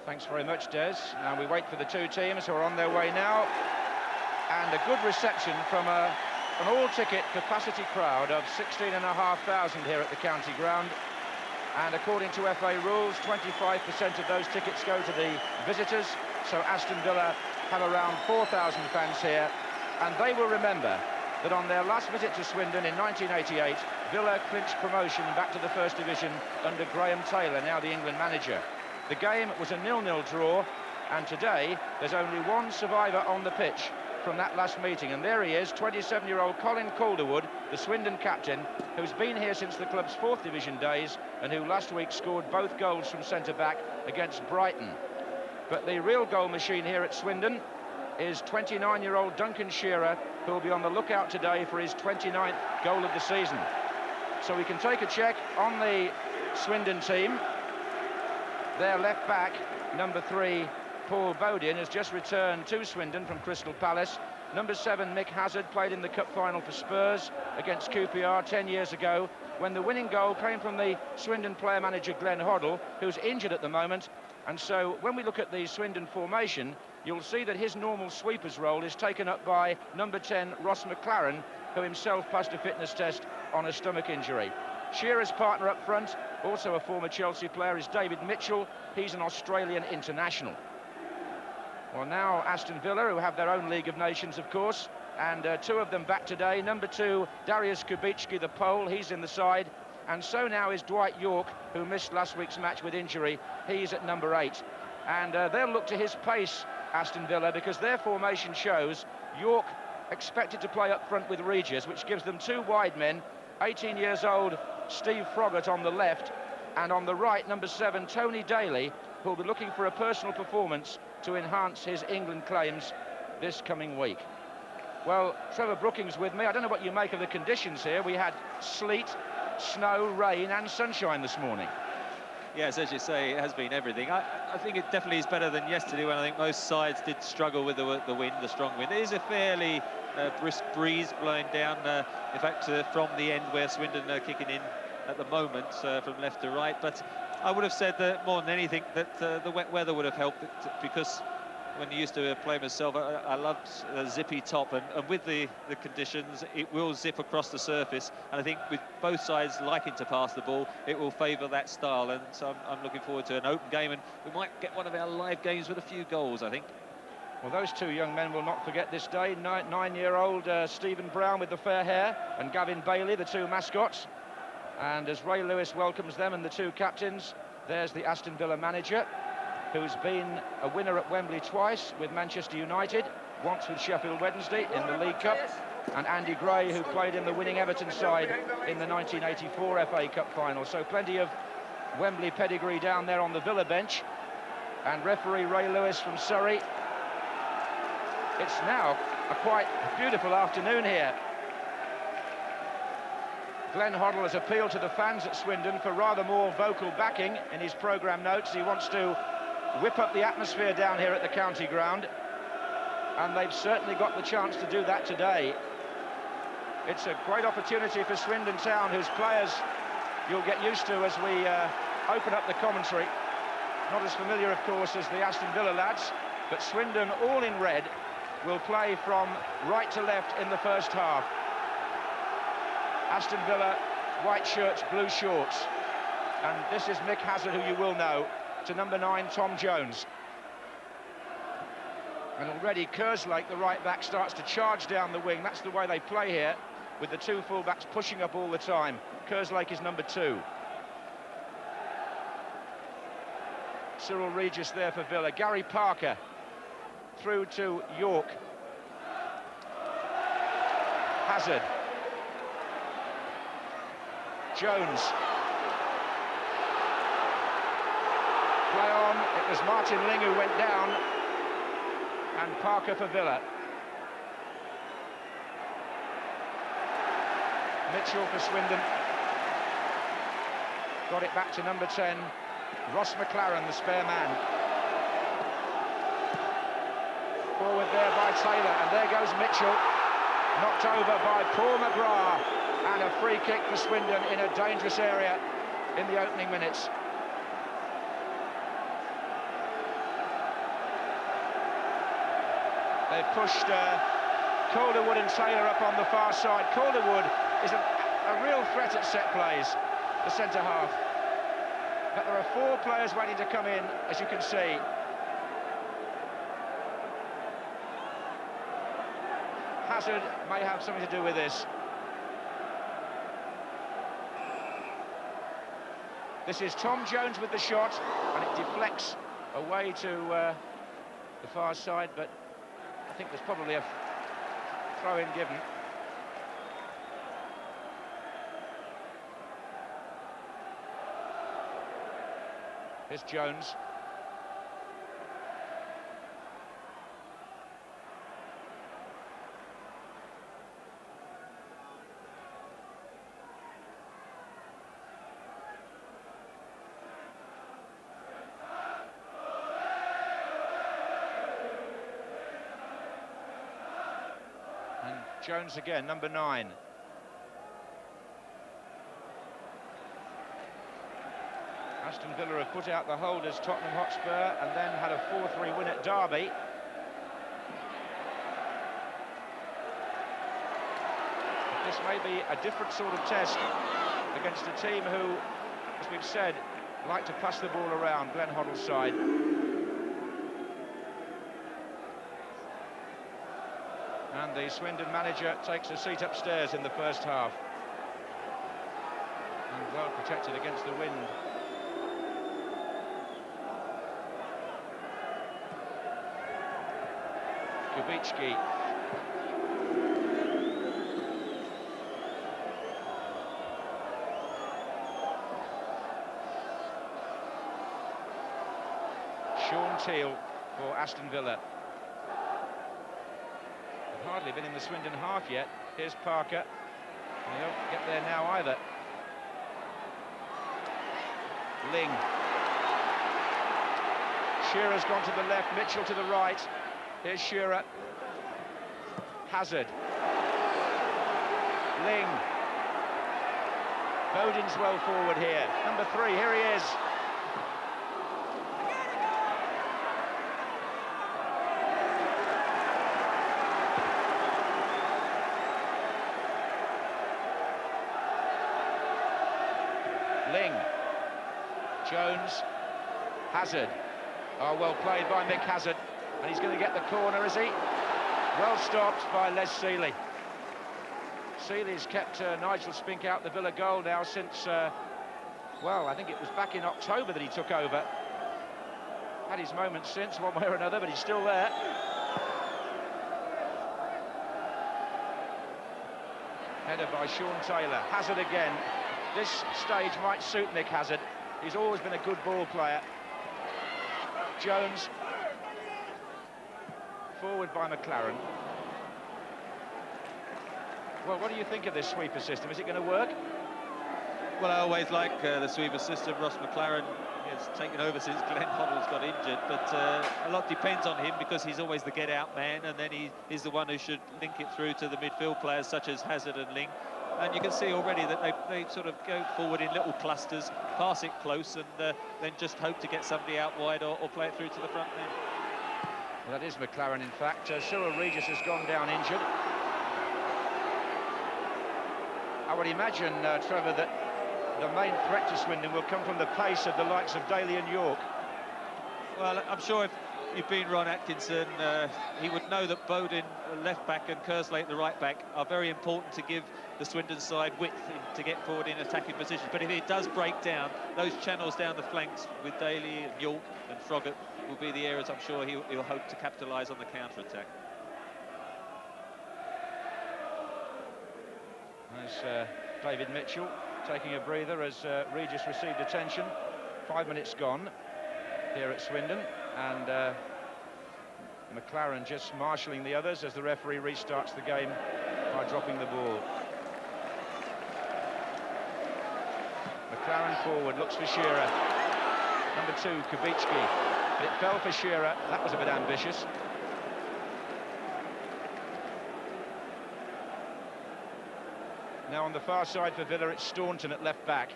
Thanks very much, Des. Now we wait for the two teams who are on their way now. And a good reception from an all-ticket capacity crowd of 16,500 here at the county ground. And according to FA rules, 25% of those tickets go to the visitors. So Aston Villa have around 4,000 fans here. And they will remember that on their last visit to Swindon in 1988, Villa clinched promotion back to the First Division under Graham Taylor, now the England manager. The game was a 0-0 draw, and today there's only one survivor on the pitch from that last meeting, and there he is, 27-year-old Colin Calderwood, the Swindon captain, who's been here since the club's Fourth Division days and who last week scored both goals from centre-back against Brighton. But the real goal machine here at Swindon is 29-year-old Duncan Shearer, who will be on the lookout today for his 29th goal of the season. So we can take a check on the Swindon team. Their left back, number 3, Paul Bodin, has just returned to Swindon from Crystal Palace. Number 7, Mick Hazard, played in the cup final for Spurs against QPR 10 years ago, when the winning goal came from the Swindon player manager Glenn Hoddle, who's injured at the moment. And so when we look at the Swindon formation, you'll see that his normal sweeper's role is taken up by number 10, Ross McLaren, who himself passed a fitness test on a stomach injury. Shearer's partner up front, also a former Chelsea player, is David Mitchell. He's an Australian international. Well, now Aston Villa, who have their own League of Nations, of course, and two of them back today. Number 2, Dariusz Kubicki, the Pole, he's in the side. And so now is Dwight York, who missed last week's match with injury. He's at number 8. And they'll look to his pace, Aston Villa, because their formation shows York expected to play up front with Regis, which gives them two wide men, 18 years old Steve Froggatt on the left, and on the right, number 7, Tony Daly, who'll be looking for a personal performance to enhance his England claims this coming week. Well, Trevor Brookings with me. I don't know what you make of the conditions here. We had sleet, snow, rain and sunshine this morning. Yes, as you say, it has been everything. I think it definitely is better than yesterday, when I think most sides did struggle with the wind, the strong wind. It is a fairly brisk breeze blowing down, in fact, from the end where Swindon are kicking in at the moment, from left to right. But I would have said that more than anything that the wet weather would have helped, because when you used to play myself, I loved a zippy top, and with the conditions, it will zip across the surface. And I think with both sides liking to pass the ball, it will favour that style. And so I'm looking forward to an open game, and we might get one of our live games with a few goals, I think. Well, those two young men will not forget this day. Nine-year-old Stephen Brown with the fair hair, and Gavin Bailey, the two mascots. And as Ray Lewis welcomes them and the two captains, there's the Aston Villa manager, who's been a winner at Wembley twice with Manchester United, once with Sheffield Wednesday in the League Cup, and Andy Gray, who played in the winning Everton side in the 1984 FA Cup final. So plenty of Wembley pedigree down there on the Villa bench. And referee Ray Lewis from Surrey. It's now a quite beautiful afternoon here. Glenn Hoddle has appealed to the fans at Swindon for rather more vocal backing in his programme notes. He wants to whip up the atmosphere down here at the county ground, and they've certainly got the chance to do that today. It's a great opportunity for Swindon Town, whose players you'll get used to as we open up the commentary. Not as familiar, of course, as the Aston Villa lads, but Swindon, all in red, will play from right to left in the first half. Aston Villa, white shirts, blue shorts. And this is Mick Hazard, who you will know, to number 9, Tom Jones. And already Kerslake, the right back, starts to charge down the wing. That's the way they play here, with the two full-backs pushing up all the time. Kerslake is number 2. Cyril Regis there for Villa. Gary Parker through to York. Hazard. Jones. Play on. It was Martin Ling who went down, and Parker for Villa. Mitchell for Swindon. Got it back to number 10, Ross McLaren, the spare man. Forward there by Taylor, and there goes Mitchell. Knocked over by Paul McGrath. And a free kick for Swindon in a dangerous area in the opening minutes. They've pushed Calderwood and Taylor up on the far side. Calderwood is a real threat at set plays, the centre-half. But there are 4 players waiting to come in, as you can see. Hazard may have something to do with this. This is Tom Jones with the shot, and it deflects away to the far side, but I think there's probably a throw-in given. Here's Jones. And Jones again, number 9. Aston Villa have put out the holders, Tottenham Hotspur, and then had a 4-3 win at Derby. But this may be a different sort of test against a team who, as we've said, like to pass the ball around, Glenn Hoddle's side. And the Swindon manager takes a seat upstairs in the first half. And well protected against the wind. Kubicki. Sean Teal for Aston Villa. They've hardly been in the Swindon half yet. Here's Parker. And they don't get there now either. Ling. Shearer's gone to the left, Mitchell to the right. Here's Shearer. Hazard. Ling. Bowden's well forward here. Number 3, here he is. Ling. Jones. Hazard. Oh, well played by Mick Hazard. And he's going to get the corner, is he? Well stopped by Les Seeley. Seeley's kept Nigel Spink out the Villa goal now since, well, I think it was back in October that he took over. Had his moments since, one way or another, but he's still there. Header by Sean Taylor. Hazard again. This stage might suit Mick Hazard. He's always been a good ball player. Jones. Forward by McLaren. Well, what do you think of this sweeper system? Is it going to work? Well, I always like the sweeper system. Ross McLaren has taken over since Glenn Hoddle's got injured, but a lot depends on him because he's always the get-out man, and then he's the one who should link it through to the midfield players such as Hazard and Ling. And you can see already that they sort of go forward in little clusters, pass it close, and then just hope to get somebody out wide or play it through to the front man. Well, that is McLaren, in fact. Cyril Regis has gone down injured. I would imagine, Trevor, that the main threat to Swindon will come from the pace of the likes of Daly and York. Well, I'm sure if you've been Ron Atkinson, he would know that Bowden, left back, and Kerslake, the right back, are very important to give the Swindon side width to get forward in attacking positions. But if it does break down, those channels down the flanks with Daly and York and Froggatt will be the areas I'm sure he'll hope to capitalise on the counter-attack. There's David Mitchell taking a breather as Regis received attention. 5 minutes gone here at Swindon, and McLaren just marshalling the others as the referee restarts the game by dropping the ball. McLaren forward, looks for Shearer. Number 2, Kubicki. But it fell for Shearer. That was a bit ambitious. Now on the far side for Villa, it's Staunton at left back.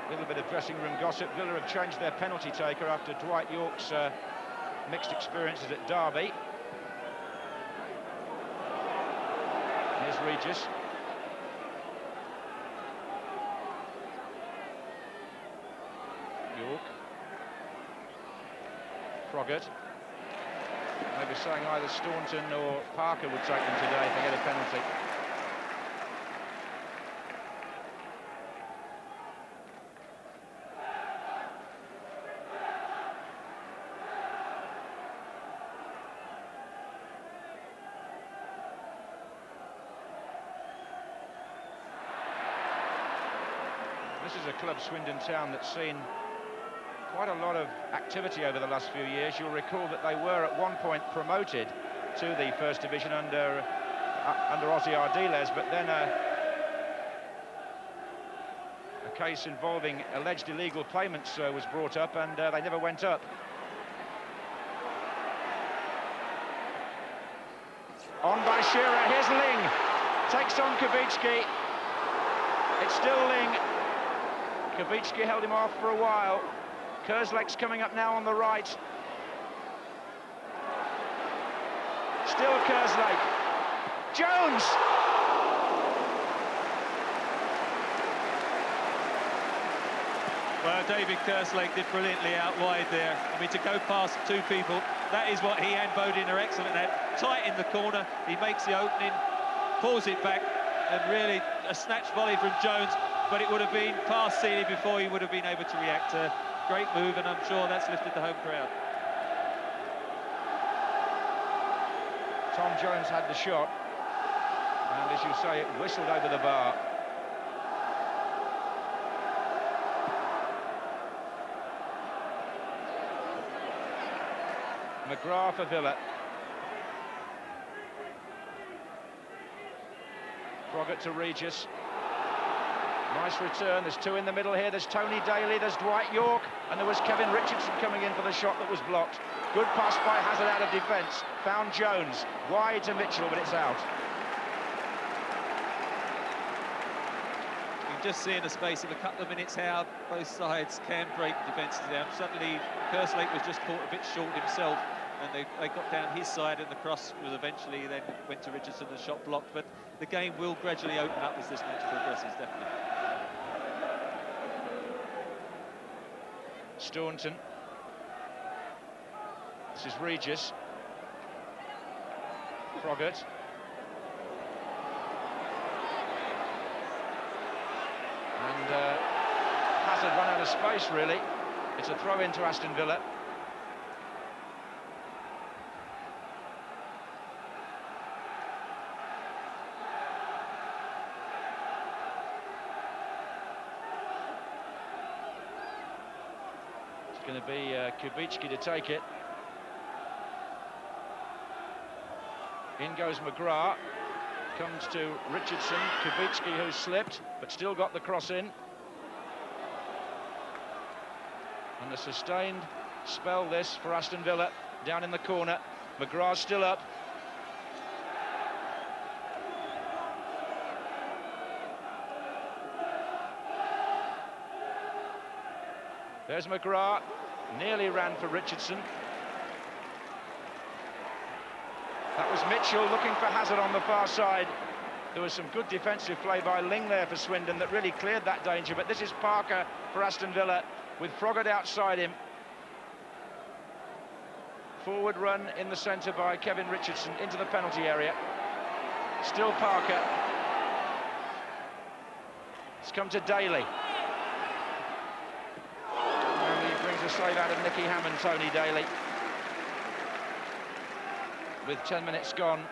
A little bit of dressing room gossip. Villa have changed their penalty taker after Dwight York's mixed experiences at Derby. Here's Regis. York. Froggatt. Maybe saying either Staunton or Parker would take them today if they get a penalty. This is a club, Swindon Town, that's seen quite a lot of activity over the last few years. You'll recall that they were at one point promoted to the First Division under Ozzy Ardiles, but then a case involving alleged illegal payments was brought up, and they never went up. On by Shearer, here's Ling, takes on Kubicki. It's still Ling. Kubicki held him off for a while. Kerslake's coming up now on the right. Still Kerslake. Jones! Well, David Kerslake did brilliantly out wide there. I mean, to go past two people, that is what he and Bodin are excellent at. Tight in the corner, he makes the opening, pulls it back, and really a snatch volley from Jones, but it would have been past Seeley before he would have been able to react. Great move, and I'm sure that's lifted the home crowd. Tom Jones had the shot, and as you say, it whistled over the bar. McGrath for Villa. Froggatt to Regis. Nice return. There's two in the middle here. There's Tony Daly, there's Dwight York, and there was Kevin Richardson coming in for the shot that was blocked. Good pass by Hazard out of defence. Found Jones. Wide to Mitchell, but it's out. You can just see in the space of a couple of minutes how both sides can break defences down. Suddenly, Kerslake was just caught a bit short himself, and they got down his side, and the cross was eventually then went to Richardson, the shot blocked. But the game will gradually open up as this match progresses, definitely. Staunton. This is Regis. Froggatt. And Hazard run out of space, really. It's a throw into Aston Villa. It's going to be Kubicki to take it. In goes McGrath. Comes to Richardson. Kubicki, who's slipped, but still got the cross in. And a sustained spell this for Aston Villa. Down in the corner. McGrath still up. There's McGrath, nearly ran for Richardson. That was Mitchell looking for Hazard on the far side. There was some good defensive play by Ling there for Swindon that really cleared that danger, but this is Parker for Aston Villa with Froggatt outside him. Forward run in the centre by Kevin Richardson into the penalty area. Still Parker. It's come to Daly. A save out of Nicky Hammond, Tony Daly. With 10 minutes gone.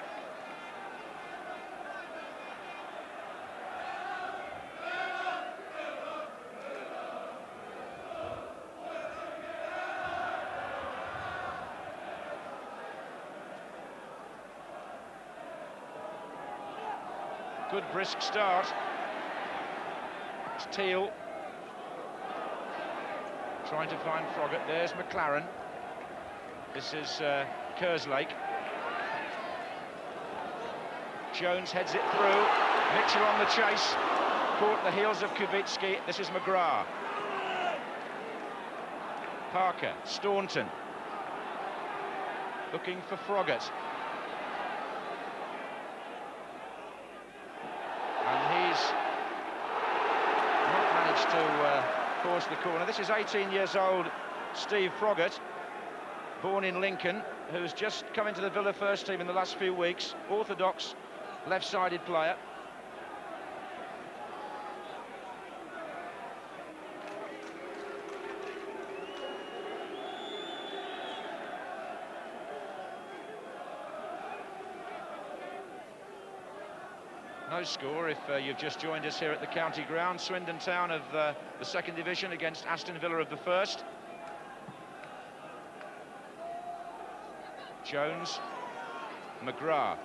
Good brisk start. It's Teal. Trying to find Froggatt. There's McLaren. This is Kerslake. Jones heads it through. Mitchell on the chase. Caught the heels of Kubicki. This is McGrath. Parker. Staunton. looking for Froggatt. And he's not managed to force the corner. This is 18 years old Steve Froggatt, born in Lincoln, who's just come into the Villa first team in the last few weeks. Orthodox, left-sided player. No score if you've just joined us here at the county ground. Swindon Town of the second division against Aston Villa of the first. Jones, McGrath,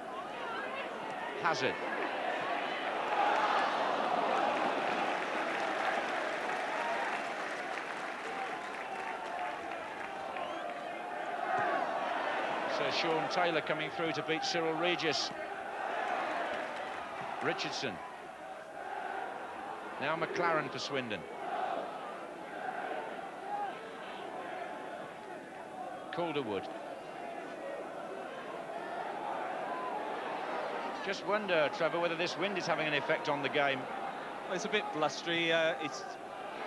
Hazard. So Sean Taylor coming through to beat Cyril Regis. Richardson. Now McLaren for Swindon. Calderwood. Just wonder, Trevor, whether this wind is having an effect on the game. Well, it's a bit blustery. It's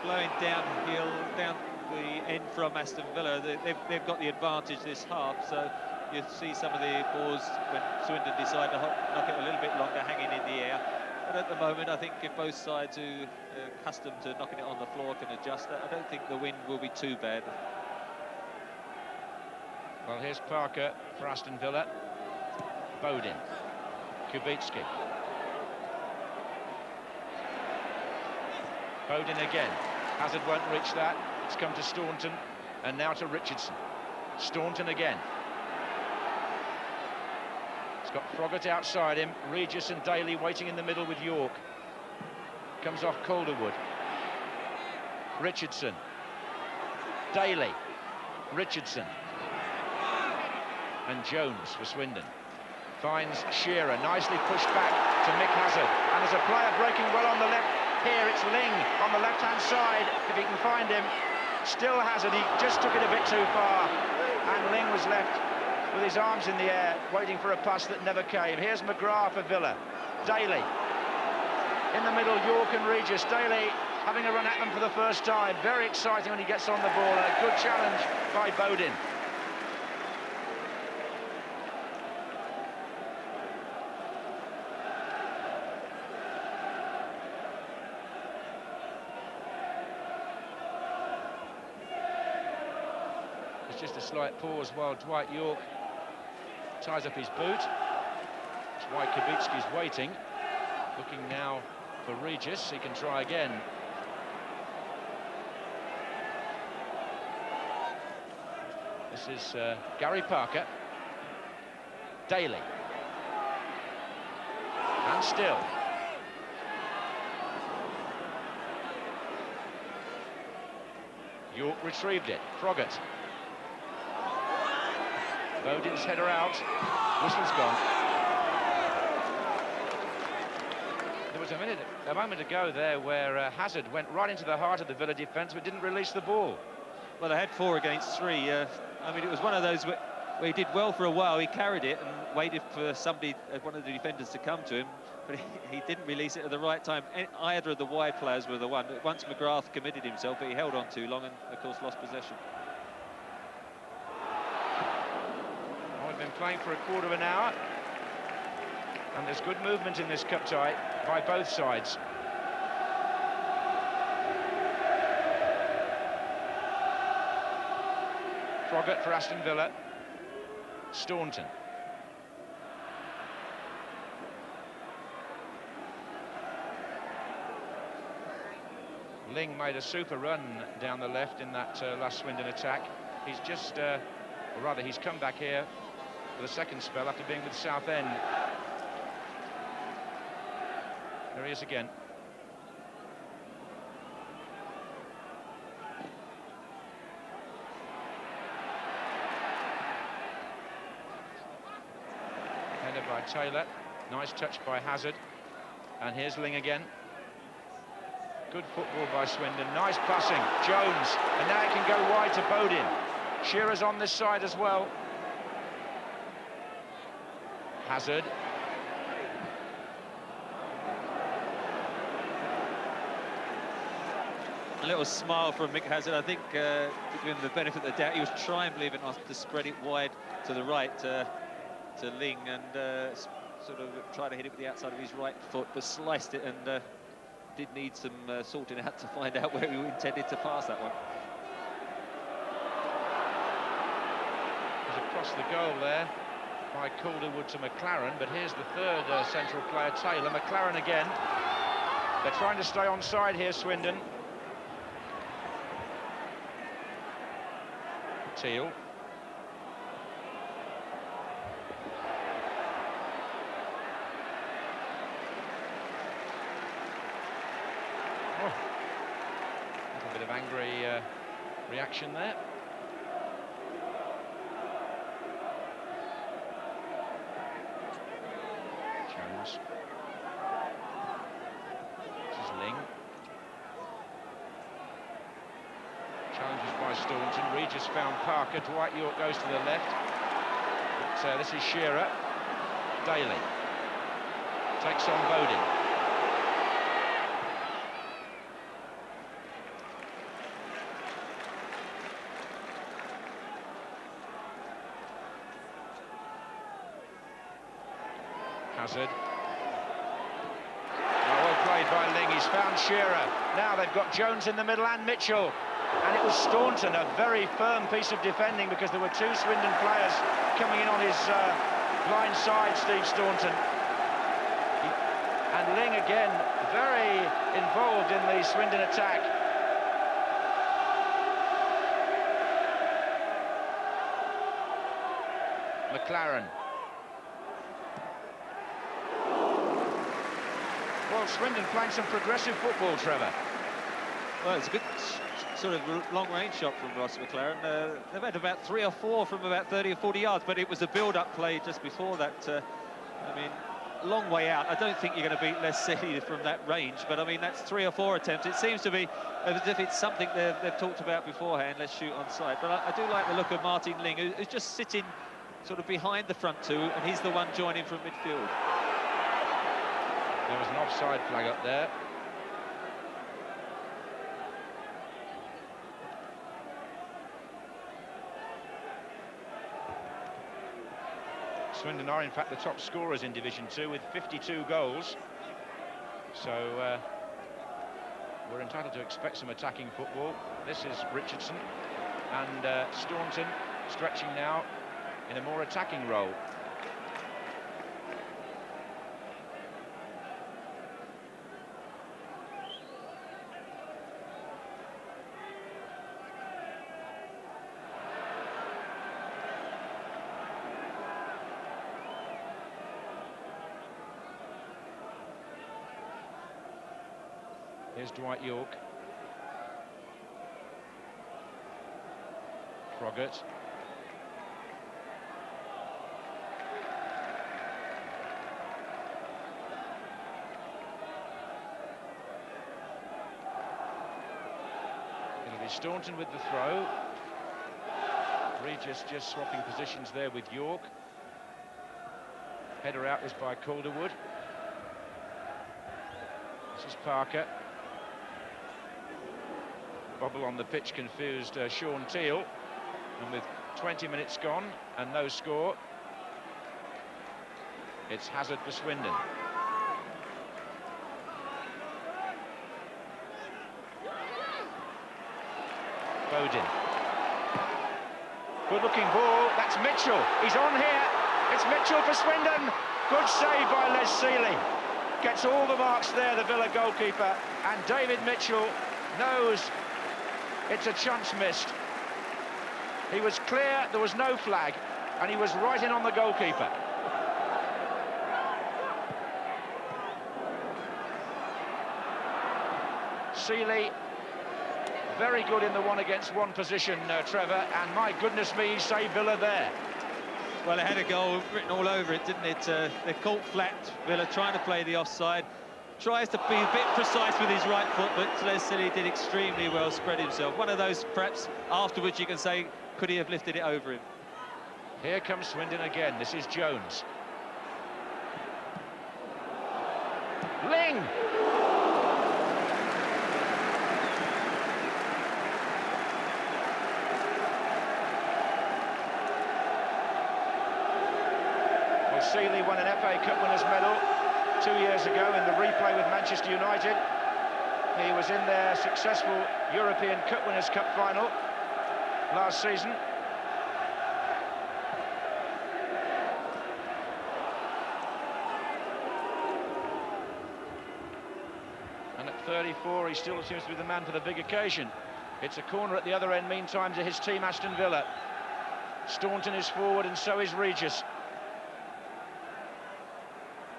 blowing downhill, down the end from Aston Villa. They've got the advantage this half, so you see some of the balls when Swindon decide to knock it a little bit longer, hanging in the air. But at the moment, I think if both sides who are accustomed to knocking it on the floor can adjust, I don't think the wind will be too bad. Well, here's Parker for Aston Villa. Bodin. Kubicki. Bodin again. Hazard won't reach that. It's come to Staunton, and now to Richardson. Staunton again. He's got Froggatt outside him. Regis and Daly waiting in the middle with York. Comes off Calderwood. Richardson. Daly. Richardson. And Jones for Swindon. Finds Shearer, nicely pushed back to Mick Hazard. And there's a player breaking well on the left here. It's Ling on the left-hand side, if he can find him. Still Hazard, he just took it a bit too far. And Ling was left with his arms in the air, waiting for a pass that never came. Here's McGrath for Villa. Daly. In the middle, York and Regis. Daly having a run at them for the first time. Very exciting when he gets on the ball. And a good challenge by Bodin. Just a slight pause while Dwight York ties up his boot. That's why Kubicki's waiting. Looking now for Regis. He can try again. This is Gary Parker. Daly. And still. York retrieved it. Froggatt. Bodin's header out. Whistle's gone. There was a moment ago there where Hazard went right into the heart of the Villa defence but didn't release the ball. Well, they had 4 against 3. I mean, it was one of those where he did well for a while. He carried it and waited for somebody, one of the defenders, to come to him, but he didn't release it at the right time. Either of the wide players were the one. Once McGrath committed himself, but he held on too long and, of course, lost possession. We've been playing for a quarter of an hour, and there's good movement in this cup tie by both sides. Froggatt for Aston Villa. Staunton. Ling made a super run down the left in that last Swindon attack. He's just, or rather, he's come back here for the second spell after being with Southend. There he is again. Header by Taylor. Nice touch by Hazard. And here's Ling again. Good football by Swindon. Nice passing. Jones. And now it can go wide to Bodin. Shearer's on this side as well. Hazard. A little smile from Mick Hazard. I think, to give him the benefit of the doubt, he was trying, believe it or not, to spread it wide to the right to Ling, and sort of try to hit it with the outside of his right foot, but sliced it, and did need some sorting out to find out where he intended to pass that one. It was across the goal there by Calderwood to McLaren, but here's the third central player, Taylor. McLaren again. They're trying to stay onside here, Swindon. Teal. Oh. A little bit of angry reaction there. Jones. This is Ling. Challenges by Staunton. Regis found Parker. Dwight York goes to the left. But, this is Shearer. Daly takes on Bodin. Hazard. Well played by Ling. He's found Shearer. Now they've got Jones in the middle and Mitchell. And it was Staunton, a very firm piece of defending, because there were two Swindon players coming in on his blind side, Steve Staunton. And Ling again, very involved in the Swindon attack. McLaren. Well, Swindon playing some progressive football, Trevor. Well, it's a good sort of long-range shot from Ross McLaren. They've had about 3 or 4 from about 30 or 40 yards, but it was a build-up play just before that. I mean, a long way out. I don't think you're going to beat Les City from that range, but I mean, that's 3 or 4 attempts. It seems to be as if it's something they've talked about beforehand. Let's shoot on sight. But I do like the look of Martin Ling, who's just sitting sort of behind the front two, and he's the one joining from midfield. There was an offside flag up there. Swindon are in fact the top scorers in Division 2 with 52 goals. So we're entitled to expect some attacking football. This is Richardson, and Staunton stretching now in a more attacking role. Here's Dwight York. Froggatt. It'll be Staunton with the throw. Regis just swapping positions there with York. Header out is by Calderwood. This is Parker. Bobble on the pitch confused Sean Teal, and with 20 minutes gone and no score, it's Hazard for Swindon. Bodin. Good looking ball, that's Mitchell, he's on here, it's Mitchell for Swindon. Good save by Les Seeley. Gets all the marks there, the Villa goalkeeper, and David Mitchell knows it's a chance missed. He was clear, there was no flag, and he was right in on the goalkeeper. Seeley, very good in the one-against-one position, Trevor, and my goodness me, he saved Villa there. Well, it had a goal written all over it, didn't it? They're caught flat, Villa trying to play the offside. Tries to be a bit precise with his right foot, but Les Seeley did extremely well, spread himself. One of those, perhaps, afterwards you can say, could he have lifted it over him? Here comes Swindon again. This is Jones. Ling! Well, Seeley won an FA Cup winners' medal 2 years ago in the replay with Manchester United. He was in their successful European Cup Winners' Cup final last season. And at 34, he still seems to be the man for the big occasion. It's a corner at the other end, meantime, to his team, Aston Villa. Staunton is forward, and so is Regis.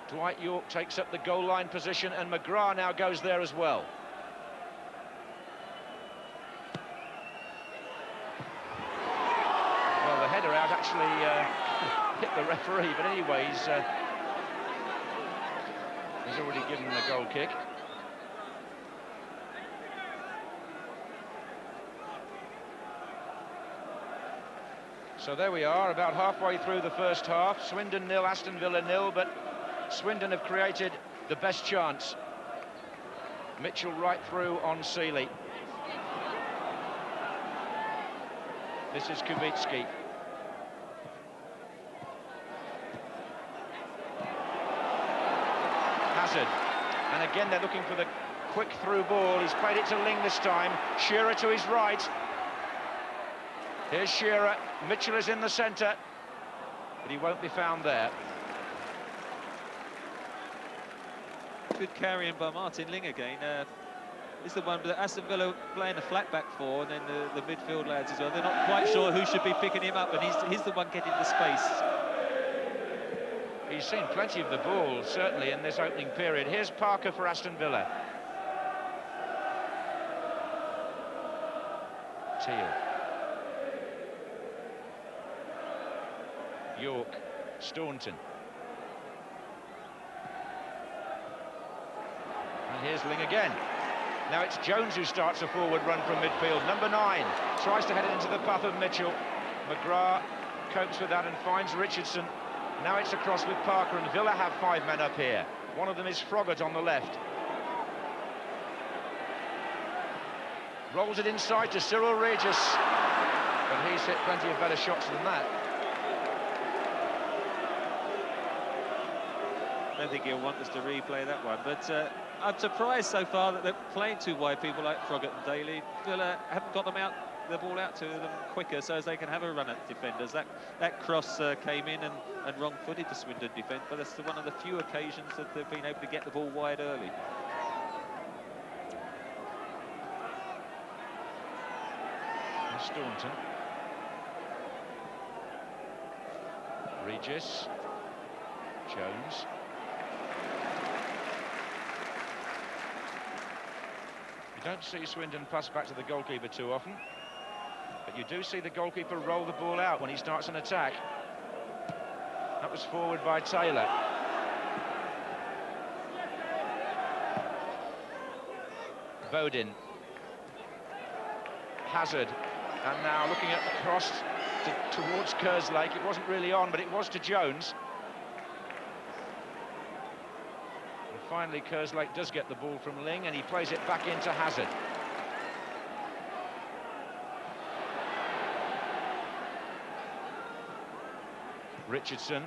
Dwight Yorke takes up the goal line position, and McGrath now goes there as well. Well, the header out actually hit the referee, but anyway, he's already given the goal kick. So there we are, about halfway through the first half. Swindon 0, Aston Villa 0, but Swindon have created the best chance. Mitchell right through on Seeley. This is Kubicki. Hazard. And again, they're looking for the quick through ball. He's played it to Ling this time. Shearer to his right. Here's Shearer. Mitchell is in the centre, but he won't be found there. Good carrying by Martin Ling again. Is the one that Aston Villa playing a flat back for, and then the midfield lads as well. They're not quite sure who should be picking him up, and he's the one getting the space. He's seen plenty of the ball, certainly, in this opening period. Here's Parker for Aston Villa. Teal. Yorke. Staunton. And here's Ling again. Now it's Jones who starts a forward run from midfield. Number 9 tries to head it into the path of Mitchell. McGrath copes with that and finds Richardson. Now it's across with Parker, and Villa have 5 men up here. One of them is Froggatt on the left. Rolls it inside to Cyril Regis, but he's hit plenty of better shots than that. I don't think he'll want us to replay that one, but I'm surprised so far that they're playing 2 wide people like Froggatt and Daly. Villa haven't got them out, the ball out to them quicker so as they can have a run at defenders. That cross came in and wrong-footed the Swindon defence, but that's one of the few occasions that they've been able to get the ball wide early. And Staunton. Regis. Jones. You don't see Swindon pass back to the goalkeeper too often, but you do see the goalkeeper roll the ball out when he starts an attack. That was forward by Taylor. Bodin. Hazard. And now looking at the cross towards Kerslake. It wasn't really on, but it was to Jones. Finally, Kerslake does get the ball from Ling, and he plays it back into Hazard. Richardson.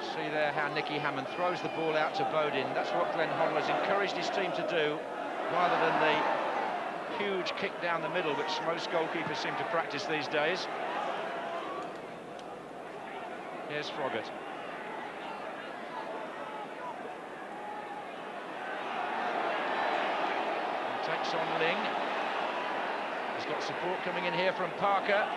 See there how Nicky Hammond throws the ball out to Bodin. That's what Glenn Hoddle has encouraged his team to do, rather than the huge kick down the middle, which most goalkeepers seem to practice these days. Here's Froggatt. He takes on Ling. He's got support coming in here from Parker.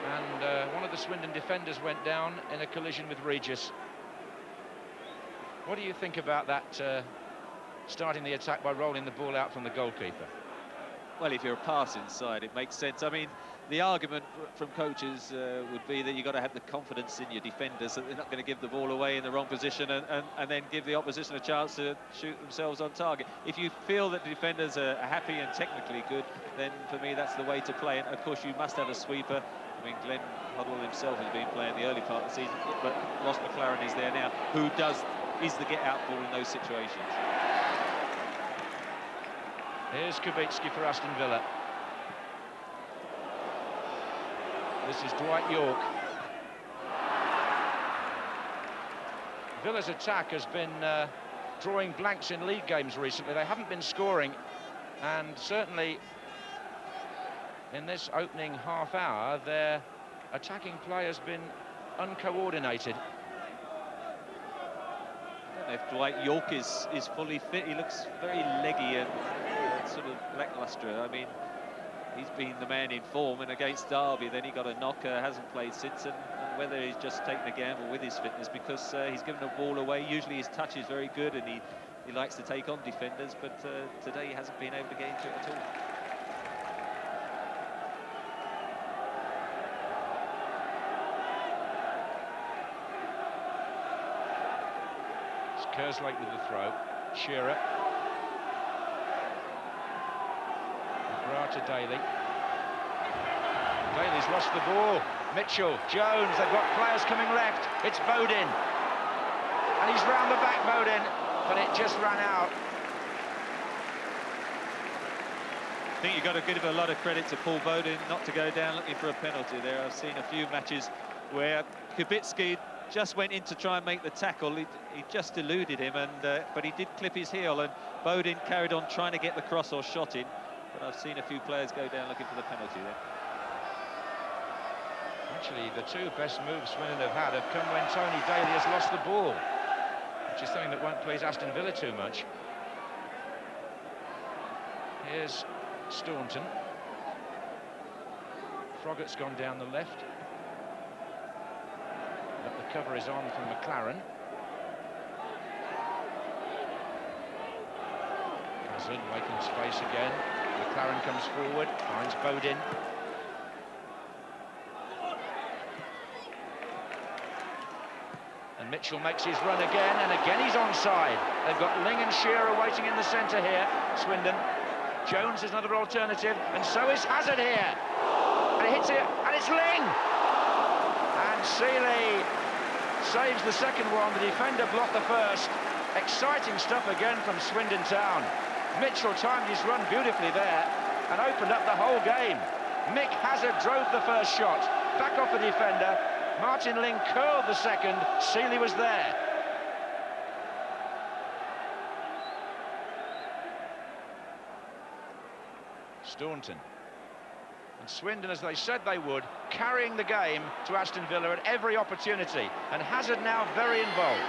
And one of the Swindon defenders went down in a collision with Regis. What do you think about that, starting the attack by rolling the ball out from the goalkeeper? Well, if you're a pass inside, it makes sense. I mean, the argument from coaches would be that you've got to have the confidence in your defenders that they're not going to give the ball away in the wrong position and then give the opposition a chance to shoot themselves on target. If you feel that the defenders are happy and technically good, then for me that's the way to play it. Of course, you must have a sweeper. I mean, Glenn Hoddle himself has been playing the early part of the season, but Ross McLaren is there now, who is the get-out ball in those situations. Here's Kubicki for Aston Villa. This is Dwight York. Villa's attack has been drawing blanks in league games recently. They haven't been scoring, and certainly in this opening half hour, their attacking play has been uncoordinated. I don't know if Dwight York is fully fit. He looks very leggy and sort of lacklustre. I mean, he's been the man in form, and against Derby, then he got a knocker, hasn't played since, and whether he's just taken a gamble with his fitness, because he's given the ball away. Usually his touch is very good, and he likes to take on defenders, but today he hasn't been able to get into it at all. It's Kerslake with the throw. Shearer. To Daly. Daly's lost the ball. Mitchell, Jones, they've got players coming left. It's Bodin. And he's round the back, Bodin, but it just ran out. I think you've got to give a lot of credit to Paul Bodin not to go down looking for a penalty there. I've seen a few matches where Kubicki just went in to try and make the tackle. He just eluded him, and but he did clip his heel, and Bodin carried on trying to get the cross or shot in. But I've seen a few players go down looking for the penalty there. Actually, the two best moves Swindon have had have come when Tony Daly has lost the ball, which is something that won't please Aston Villa too much. Here's Staunton. Froggatt's gone down the left. But the cover is on from McLaren. Hazard making space again. McLaren comes forward, finds Bodin. And Mitchell makes his run again, and again he's onside. They've got Ling and Shearer waiting in the centre here, Swindon. Jones is another alternative, and so is Hazard here. And he hits it, and it's Ling! And Seeley saves the second one. The defender blocked the first. Exciting stuff again from Swindon Town. Mitchell timed his run beautifully there and opened up the whole game. Mick Hazard drove the first shot, back off the defender. Martin Ling curled the second. Seeley was there. Staunton. And Swindon, as they said they would, carrying the game to Aston Villa at every opportunity. And Hazard now very involved.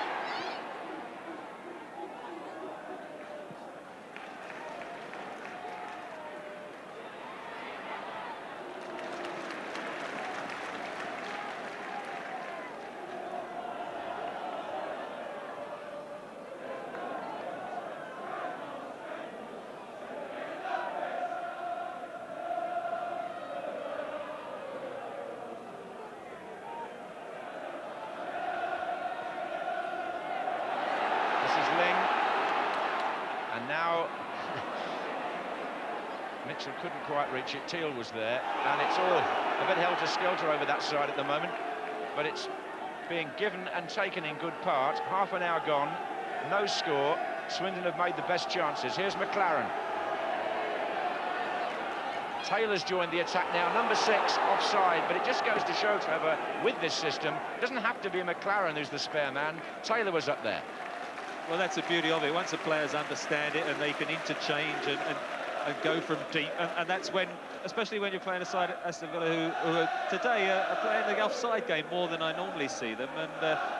Mitchell couldn't quite reach it. Teal was there, and it's all a bit helter-skelter over that side at the moment, but it's being given and taken in good part. Half an hour gone, no score. Swindon have made the best chances. Here's McLaren. Taylor's joined the attack now, number 6, offside, but it just goes to show, Trevor, with this system, it doesn't have to be McLaren who's the spare man. Taylor was up there. Well, that's the beauty of it. Once the players understand it and they can interchange and go from deep, and that's when, especially when you're playing a side at Aston Villa who today are playing the offside game more than I normally see them, and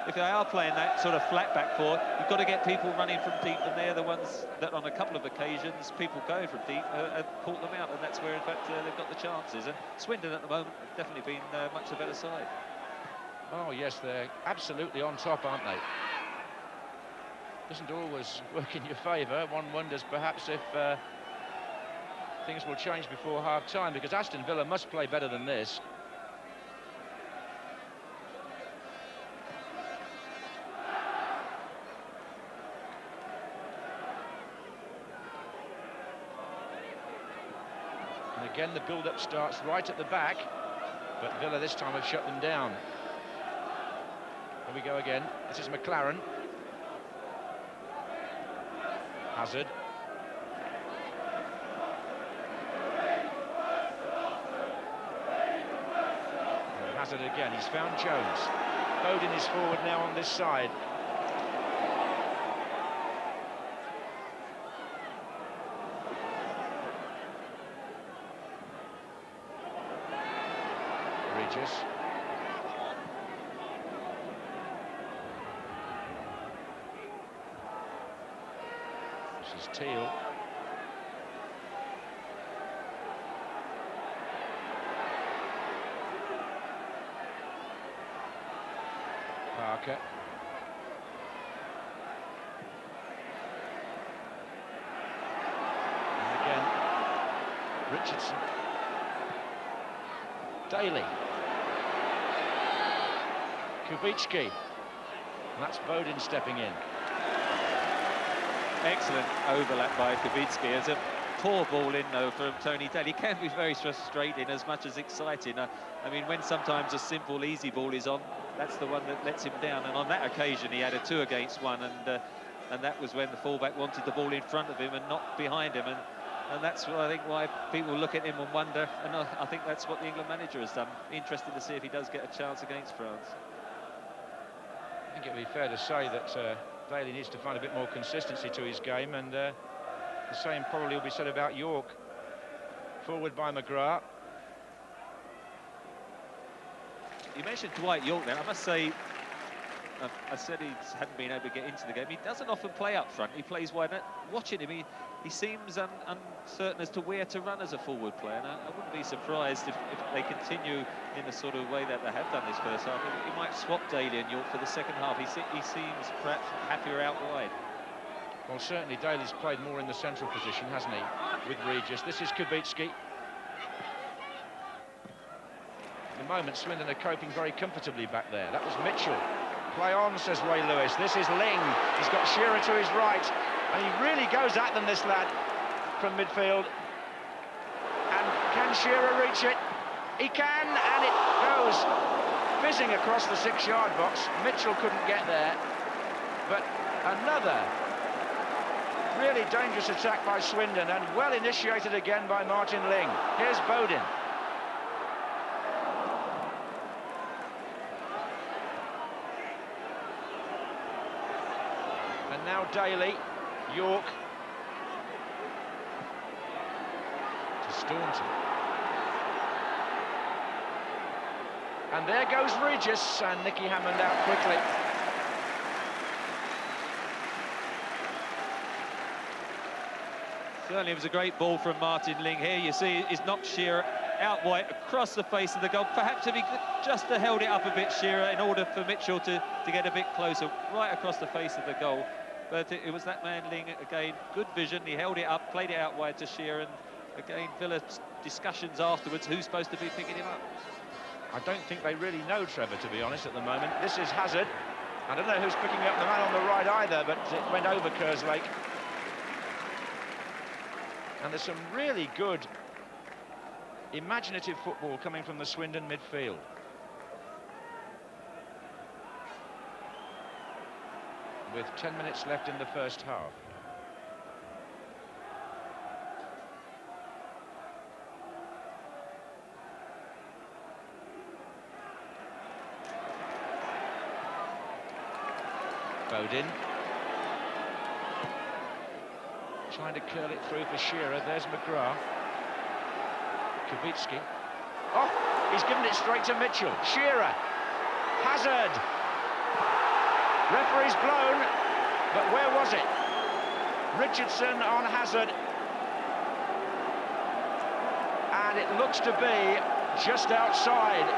if they are playing that sort of flat back four, you've got to get people running from deep, and they're the ones that on a couple of occasions people going from deep have caught them out, and that's where in fact they've got the chances. And Swindon at the moment have definitely been much the better side. Oh yes, they're absolutely on top, aren't they? Doesn't always work in your favour. One wonders perhaps if things will change before half-time, because Aston Villa must play better than this. Again, the build-up starts right at the back, but Villa this time have shut them down. Here we go again. This is McLaren. Hazard. And Hazard again, he's found Jones. Bowden is forward now on this side. Regis. This is Teal. Parker. And again, Richardson. Daly. Kubicki. And that's Bowden stepping in. Excellent overlap by Kubicki. It's a poor ball in, though, from Tony Daly. It can be very frustrating as much as exciting. I mean, when sometimes a simple, easy ball is on, that's the one that lets him down. And on that occasion, he had a 2 against 1, and that was when the fullback wanted the ball in front of him and not behind him. And that's what I think why people look at him and wonder. And I think that's what the England manager has done. Interested to see if he does get a chance against France. I think it would be fair to say that Daly needs to find a bit more consistency to his game, and the same probably will be said about York. Forward by McGrath. You mentioned Dwight York then. I must say, I said he hadn't been able to get into the game. He doesn't often play up front. He plays wide. Watching him, he seems uncertain as to where to run as a forward player. And I wouldn't be surprised if they continue in the sort of way that they have done this first half. He might swap Daly and York for the second half. He seems perhaps happier out wide. Well, certainly Daly's played more in the central position, hasn't he, with Regis. This is Kubicki. At the moment, Swindon are coping very comfortably back there. That was Mitchell. Play on, says Ray Lewis. This is Ling. He's got Shearer to his right, and he really goes at them, this lad, from midfield. And can Shearer reach it? He can, and it goes fizzing across the 6-yard box. Mitchell couldn't get there, but another really dangerous attack by Swindon, and well initiated again by Martin Ling. Here's Bowden. And now Daly, York to Staunton. And there goes Regis, and Nicky Hammond out quickly. Certainly it was a great ball from Martin Ling here. You see he's knocked Shearer out wide across the face of the goal. Perhaps if he could just have held it up a bit, Shearer, in order for Mitchell to get a bit closer, right across the face of the goal. But it was that man Ling again, good vision. He held it up, played it out wide to Shearer, and again Villa discussions afterwards who's supposed to be picking him up. I don't think they really know Trevor, to be honest, at the moment. This is Hazard. I don't know who's picking up the man on the right either, but it went over Kerslake. And there's some really good, imaginative football coming from the Swindon midfield. With 10 minutes left in the first half. Bowden. Trying to curl it through for Shearer. There's McGrath. Kubicki. Oh, he's given it straight to Mitchell. Shearer. Hazard. Referee's blown, but where was it? Richardson on Hazard. And it looks to be just outside.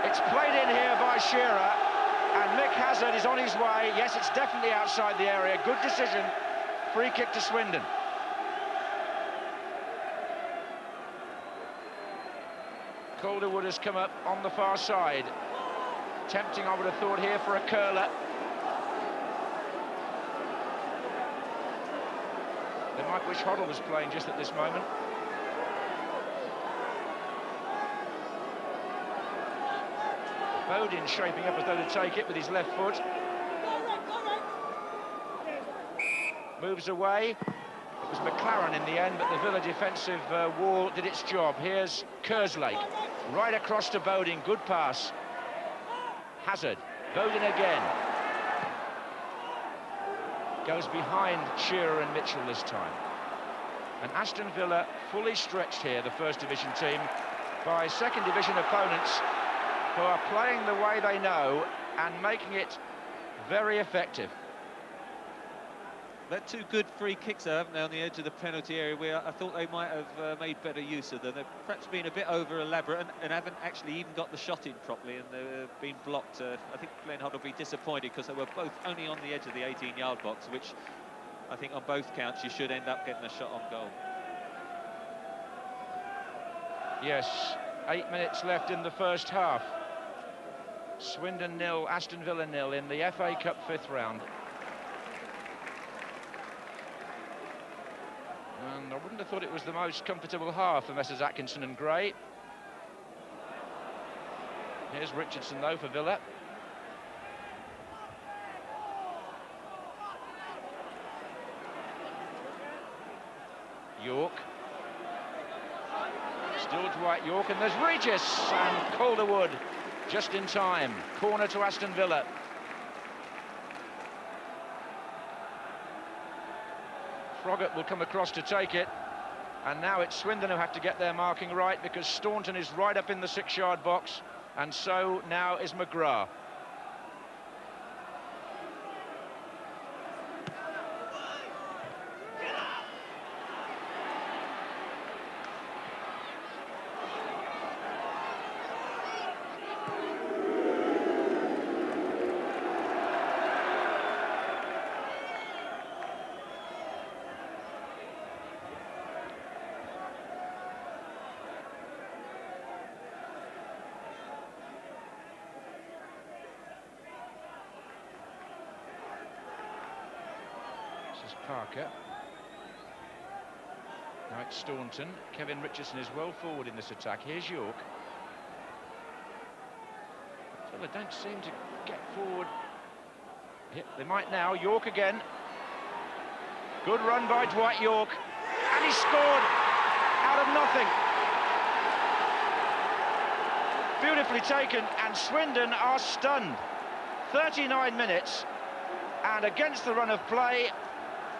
It's played in here by Shearer, and Mick Hazard is on his way. Yes, it's definitely outside the area. Good decision. Free kick to Swindon. Calderwood has come up on the far side. Tempting, I would have thought, here for a curler. They might wish Hoddle was playing just at this moment. Bodin shaping up as though to take it with his left foot. Moves away. It was McLaren in the end, but the Villa defensive wall did its job. Here's Kerslake, right across to Bodin. Good pass. Hazard. Bodin again. Goes behind Shearer and Mitchell this time. And Aston Villa fully stretched here, the First Division team, by Second Division opponents who are playing the way they know and making it very effective. They're two good free kicks, though, haven't they, on the edge of the penalty area, where I thought they might have made better use of them. They've perhaps been a bit over-elaborate and haven't actually even got the shot in properly, and they've been blocked. I think Glenn Hodd will be disappointed because they were both only on the edge of the 18-yard box, which I think on both counts you should end up getting a shot on goal. Yes, 8 minutes left in the first half. Swindon 0, Aston Villa 0 in the FA Cup 5th round. And I wouldn't have thought it was the most comfortable half for Messrs Atkinson and Gray. Here's Richardson, though, for Villa. York. Still Dwight York, and there's Regis, and Calderwood just in time. Corner to Aston Villa. Froggatt will come across to take it, and now it's Swindon who have to get their marking right, because Staunton is right up in the 6-yard box, and so now is McGrath. Parker. Now it's Staunton. Kevin Richardson is well forward in this attack. Here's York. So they don't seem to get forward. Yeah, they might now. York again. Good run by Dwight York. And he scored out of nothing. Beautifully taken, and Swindon are stunned. 39 minutes, and against the run of play,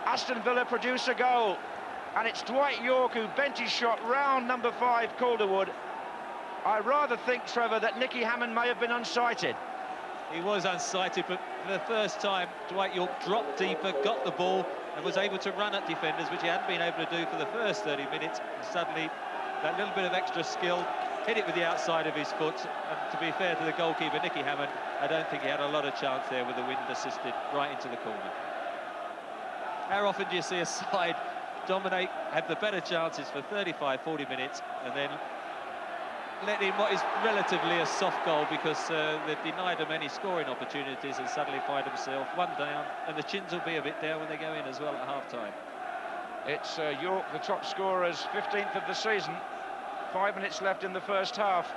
Aston Villa produce a goal, and it's Dwight York who bent his shot round number 5, Calderwood. I rather think, Trevor, that Nicky Hammond may have been unsighted. He was unsighted, but for the first time, Dwight York dropped deeper, got the ball, and was able to run at defenders, which he hadn't been able to do for the first 30 minutes. And suddenly, that little bit of extra skill, hit it with the outside of his foot. And to be fair to the goalkeeper, Nicky Hammond, I don't think he had a lot of chance there with the wind assisted right into the corner. How often do you see a side dominate, have the better chances for 35, 40 minutes, and then let in what is relatively a soft goal because they've denied them any scoring opportunities and suddenly find themselves one down, and the chins will be a bit down when they go in as well at half-time. It's York, the top scorer's 15th of the season. 5 minutes left in the first half.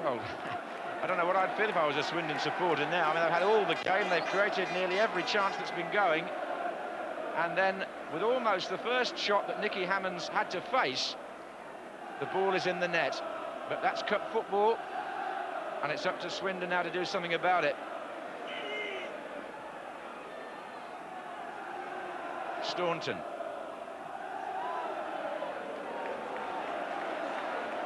Well, I don't know what I'd feel if I was a Swindon supporter now. I mean, they've had all the game, they've created nearly every chance that's been going. And then, with almost the first shot that Nicky Hammond's had to face, the ball is in the net. But that's cup football, and it's up to Swindon now to do something about it. Staunton.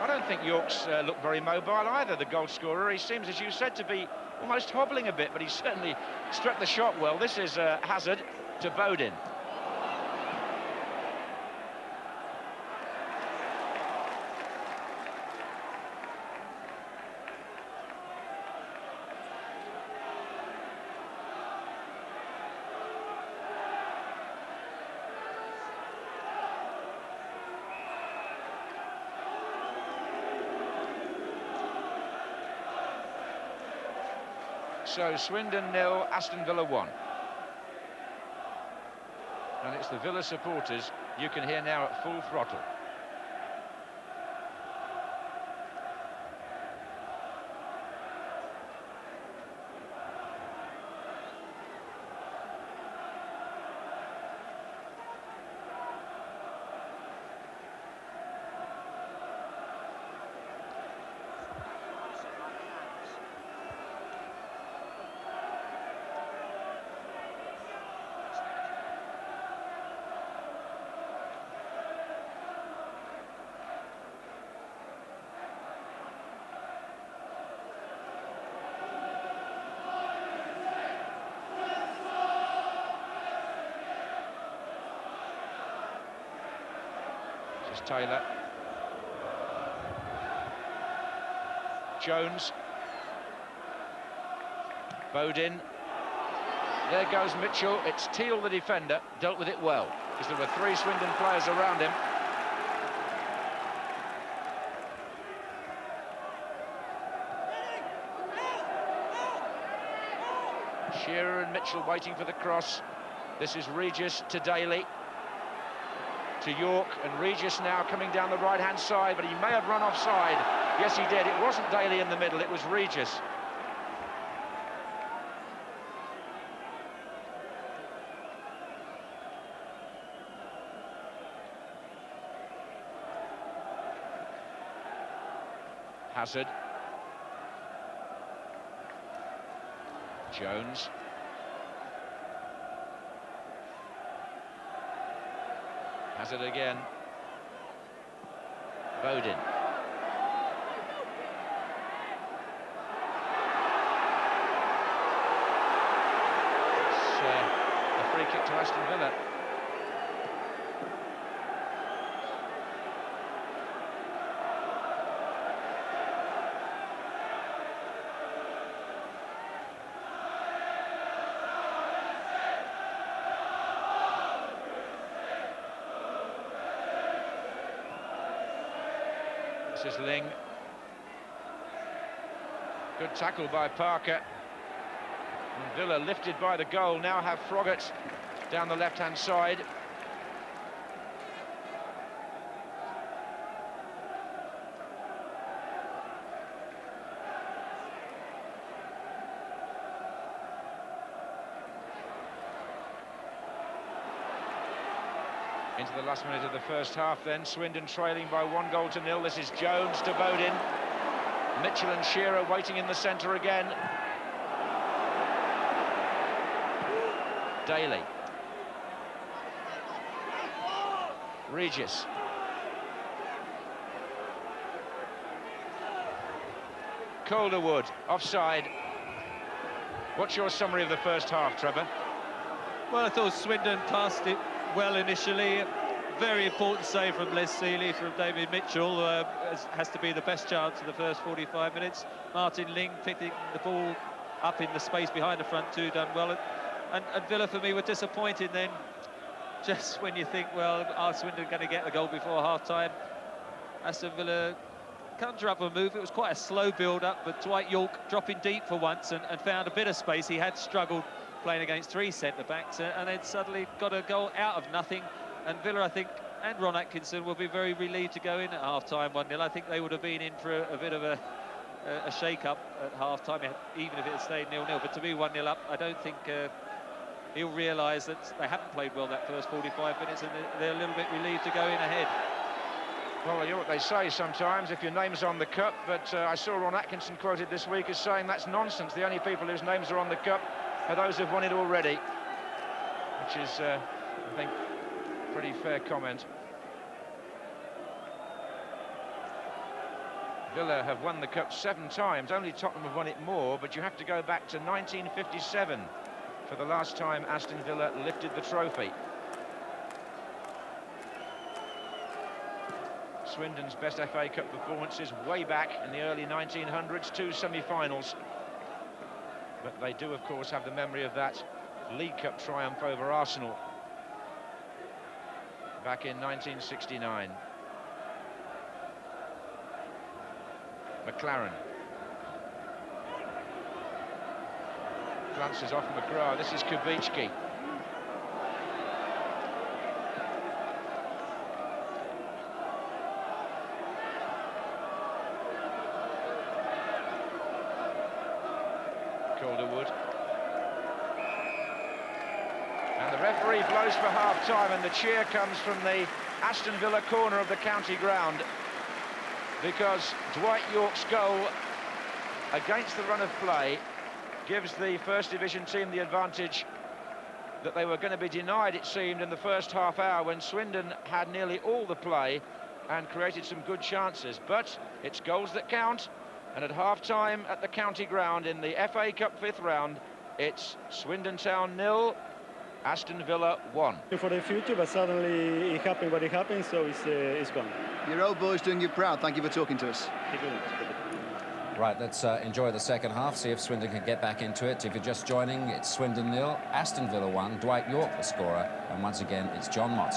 I don't think York's looked very mobile either, the goal scorer. He seems, as you said, to be almost hobbling a bit, but he certainly struck the shot well. This is Hazard to Bodin. So Swindon 0, Aston Villa 1. And it's the Villa supporters you can hear now at full throttle. Taylor. Jones. Bodin. There goes Mitchell. It's Teal, the defender, dealt with it well, because there were 3 Swindon players around him. Shearer and Mitchell waiting for the cross. This is Regis to Daly. To York, and Regis now coming down the right-hand side, but he may have run offside. Yes, he did. It wasn't Daly in the middle, it was Regis. Hazard. Jones. Hazard again. Bodin. It's a free kick to Aston Villa. This is Ling. Good tackle by Parker. And Villa, lifted by the goal, now have Froggatt down the left-hand side. Into the last minute of the first half then, Swindon trailing by 1-0. This is Jones to Bodin. Mitchell and Shearer waiting in the centre again. Daly. Regis. Calderwood, offside. What's your summary of the first half, Trevor? Well, I thought Swindon passed it well initially. Very important save from Les Sealey, from David Mitchell. Has to be the best chance of the first 45 minutes. Martin Ling picking the ball up in the space behind the front two, done well. And Villa, for me, were disappointed then. Just when you think, well, are Swindon going to get the goal before half-time? Aston Villa conjure up a move. It was quite a slow build-up, but Dwight York dropping deep for once and found a bit of space. He had struggled playing against 3 centre-backs, and then suddenly got a goal out of nothing. And Villa, I think, and Ron Atkinson will be very relieved to go in at half-time 1-0. I think they would have been in for a bit of a shake-up at half-time, even if it had stayed 0-0. But to be 1-0 up, I don't think he'll realise that they haven't played well that first 45 minutes, and they're a little bit relieved to go in ahead. Well, you know what they say sometimes, if your name's on the cup, but I saw Ron Atkinson quoted this week as saying that's nonsense. The only people whose names are on the cup are those who've won it already, which is, I think, pretty fair comment. Villa have won the cup 7 times. Only Tottenham have won it more, but you have to go back to 1957 for the last time Aston Villa lifted the trophy. Swindon's best FA Cup performances way back in the early 1900s, 2 semi-finals. But they do, of course, have the memory of that League Cup triumph over Arsenal back in 1969. McLaren. Glances off McGrath. This is Kubicki. Calderwood. And the referee blows for half-time, and the cheer comes from the Aston Villa corner of the county ground, because Dwight Yorke's goal against the run of play gives the First Division team the advantage that they were going to be denied, it seemed, in the first half hour when Swindon had nearly all the play and created some good chances. But it's goals that count, and at half-time at the county ground in the FA Cup fifth round, it's Swindon Town 0, Aston Villa 1. For the future, but suddenly it happened what it happened, so it's gone. Your old boy's doing you proud. Thank you for talking to us. Right, let's enjoy the second half, see if Swindon can get back into it. If you're just joining, it's Swindon 0, Aston Villa 1, Dwight Yorke the scorer, and once again, it's John Mott.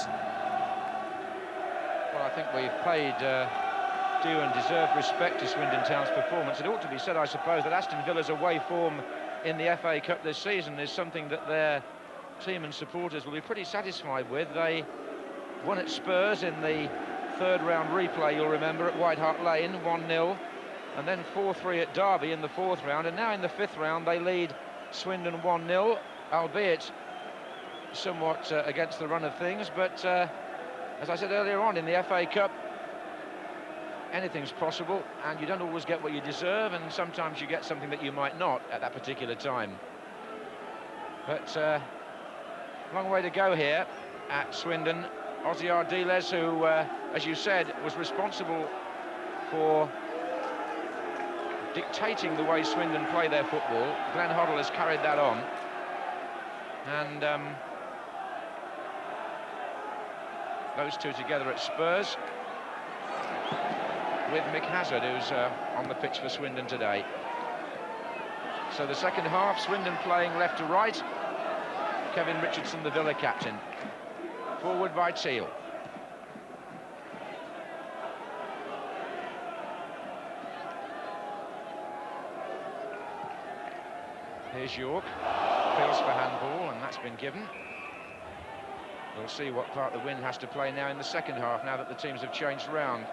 Well, I think we've paid due and deserved respect to Swindon Town's performance. It ought to be said, I suppose, that Aston Villa's away form in the FA Cup this season is something that their team and supporters will be pretty satisfied with. They won at Spurs in the third round replay, you'll remember, at White Hart Lane, 1-0, and then 4-3 at Derby in the fourth round, and now in the fifth round they lead Swindon 1-0, albeit somewhat against the run of things, but as I said earlier on, in the FA Cup anything's possible, and you don't always get what you deserve, and sometimes you get something that you might not at that particular time. But long way to go here at Swindon. Ozzy Ardiles, who, as you said, was responsible for dictating the way Swindon play their football. Glenn Hoddle has carried that on. And those two together at Spurs, with Mick Hazard, who's on the pitch for Swindon today. So the second half, Swindon playing left to right. Kevin Richardson, the Villa captain. Forward by Teal. Here's Yorke. Feels for handball, and that's been given. We'll see what part the wind has to play now in the second half, now that the teams have changed round.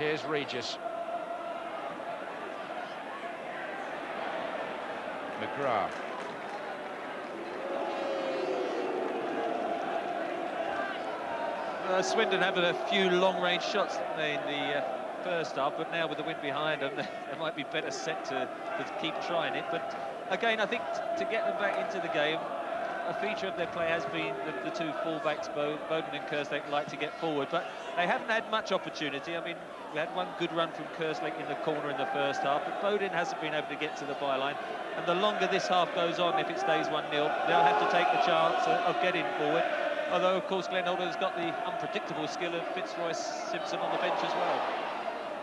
Here's Regis. McGrath. Swindon having a few long-range shots in the first half, but now with the wind behind them, they might be better set to keep trying it. But again, I think to get them back into the game, a feature of their play has been the two full-backs, Bowden and Kerslake, like to get forward, but they haven't had much opportunity. I mean, we had one good run from Kerslake in the corner in the first half, but Bowden hasn't been able to get to the byline. And the longer this half goes on, if it stays 1-0, they'll have to take the chance of getting forward. Although, of course, Glenn Hoddle's got the unpredictable skill of Fitzroy Simpson on the bench as well.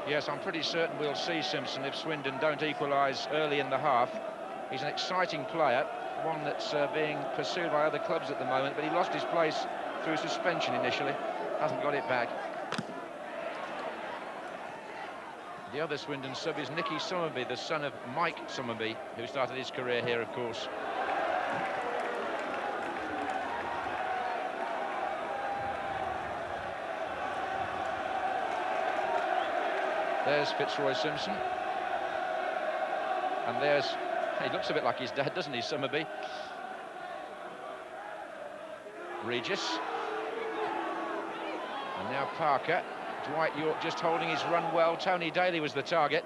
Yes, I'm pretty certain we'll see Simpson if Swindon don't equalise early in the half. He's an exciting player, one that's being pursued by other clubs at the moment, but he lost his place through suspension initially, hasn't got it back. The other Swindon sub is Nicky Summerby, the son of Mike Summerby, who started his career here, of course. There's Fitzroy Simpson. And there's... he looks a bit like his dad, doesn't he, Summerby? Regis. And now Parker. Dwight Yorke just holding his run well. Tony Daly was the target.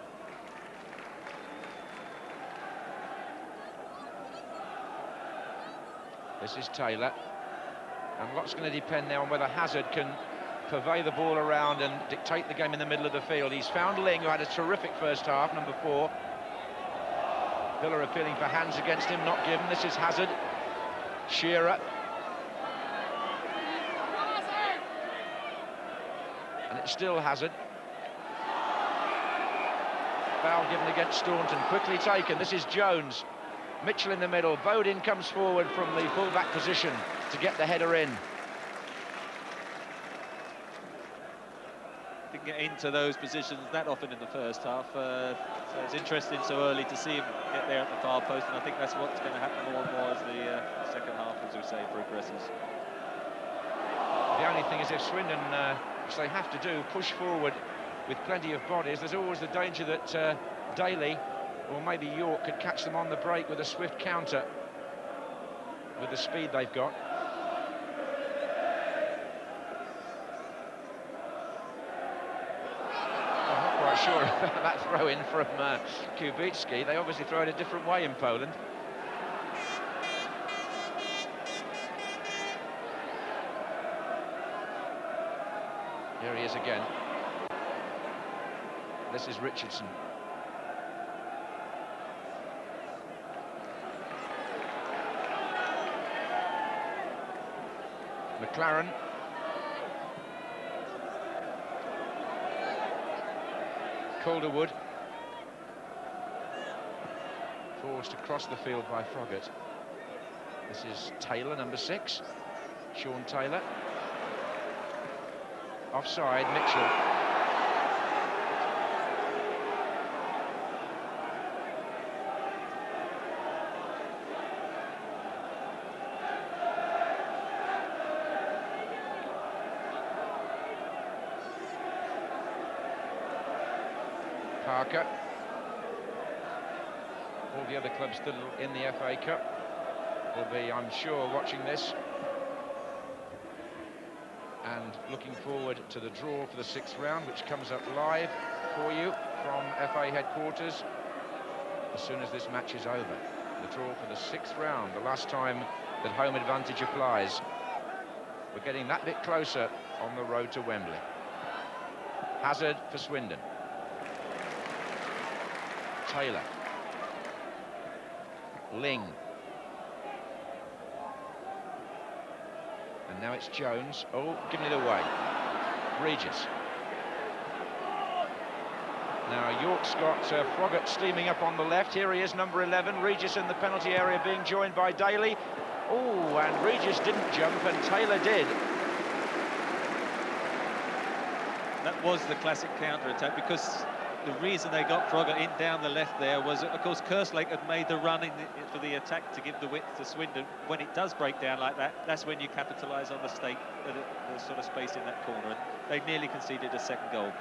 This is Taylor. And lots going to depend now on whether Hazard can purvey the ball around and dictate the game in the middle of the field. He's found Ling, who had a terrific first half, number 4. Villa appealing for hands against him, not given. This is Hazard. Shearer. And it's still Hazard. Foul given against Staunton, quickly taken. This is Jones. Mitchell in the middle. Bowden comes forward from the full-back position to get the header in. get into those positions that often in the first half. So it's interesting so early to see him get there at the far post, and I think that's what's going to happen more and more as the second half, as we say, progresses. The only thing is if Swindon, which they have to do, push forward with plenty of bodies, there's always the danger that Daly or maybe York could catch them on the break with a swift counter with the speed they've got. I'm not quite sure about that throw-in from Kubicki. They obviously throw it a different way in Poland. Here he is again. This is Richardson. McLaren. Calderwood. Forced across the field by Froggatt. This is Taylor, number 6. Sean Taylor. Offside, Mitchell. Parker. All the other clubs still in the FA Cup will be, I'm sure, watching this and looking forward to the draw for the 6th round, which comes up live for you from FA headquarters as soon as this match is over. The draw for the 6th round, the last time that home advantage applies. We're getting that bit closer on the road to Wembley. Hazard for Swindon. Taylor. Ling. And now it's Jones. Oh, giving it away. Regis. Now York's got Froggatt steaming up on the left. Here he is, number 11. Regis in the penalty area being joined by Daly. Oh, and Regis didn't jump and Taylor did. That was the classic counter-attack, because the reason they got Froggatt in down the left there was, of course, Kerslake had made the run for the attack to give the width to Swindon. When it does break down like that, that's when you capitalise on the sort of space in that corner, and they nearly conceded a second goal.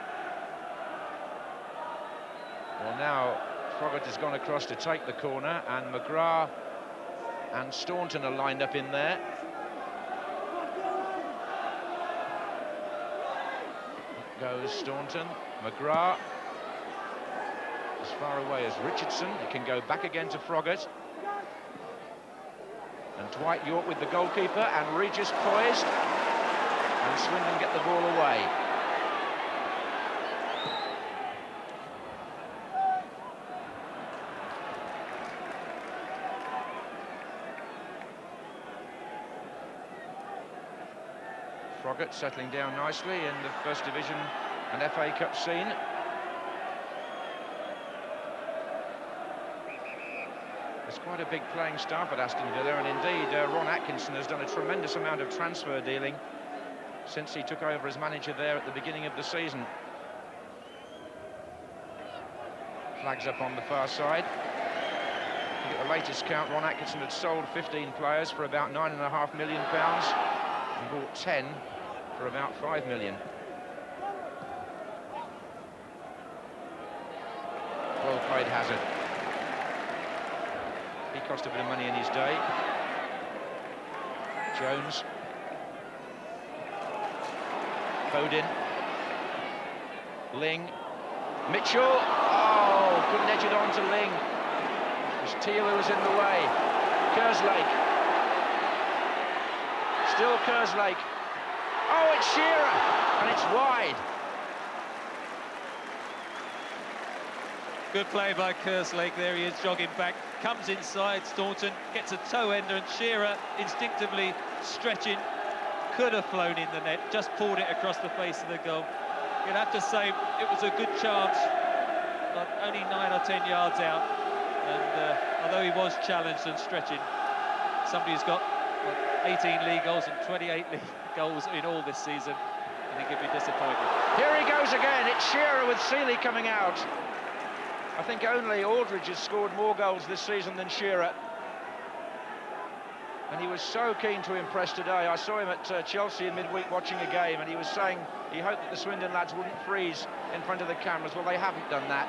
Well, now Froggatt has gone across to take the corner, and McGrath and Staunton are lined up in there. Goes Staunton, McGrath. As far away as Richardson. It can go back again to Froggatt. And Dwight York with the goalkeeper, and Regis poised. And Swindon get the ball away. Froggatt settling down nicely in the First Division and FA Cup scene. There's quite a big playing staff at Aston Villa, and indeed Ron Atkinson has done a tremendous amount of transfer dealing since he took over as manager there at the beginning of the season. Flags up on the far side. I think at the latest count, Ron Atkinson had sold 15 players for about £9.5 million and bought 10 for about £5 million. Well played, Hazard. He cost a bit of money in his day. Jones. Foden. Ling. Mitchell. Oh, couldn't edge it on to Ling. It was Teal who was in the way. Kerslake. Still Kerslake. Oh, it's Shearer, and it's wide. Good play by Kerslake. There he is, jogging back, comes inside. Staunton gets a toe ender, and Shearer instinctively stretching, could have flown in the net, just pulled it across the face of the goal. You'd have to say it was a good chance, but only 9 or 10 yards out. And although he was challenged and stretching, somebody who's got 18 league goals and 28 league goals in all this season, I think he'd be disappointed. Here he goes again. It's Shearer with Seeley coming out. I think only Aldridge has scored more goals this season than Shearer. And he was so keen to impress today. I saw him at Chelsea in midweek watching a game, and he was saying he hoped that the Swindon lads wouldn't freeze in front of the cameras. Well, they haven't done that,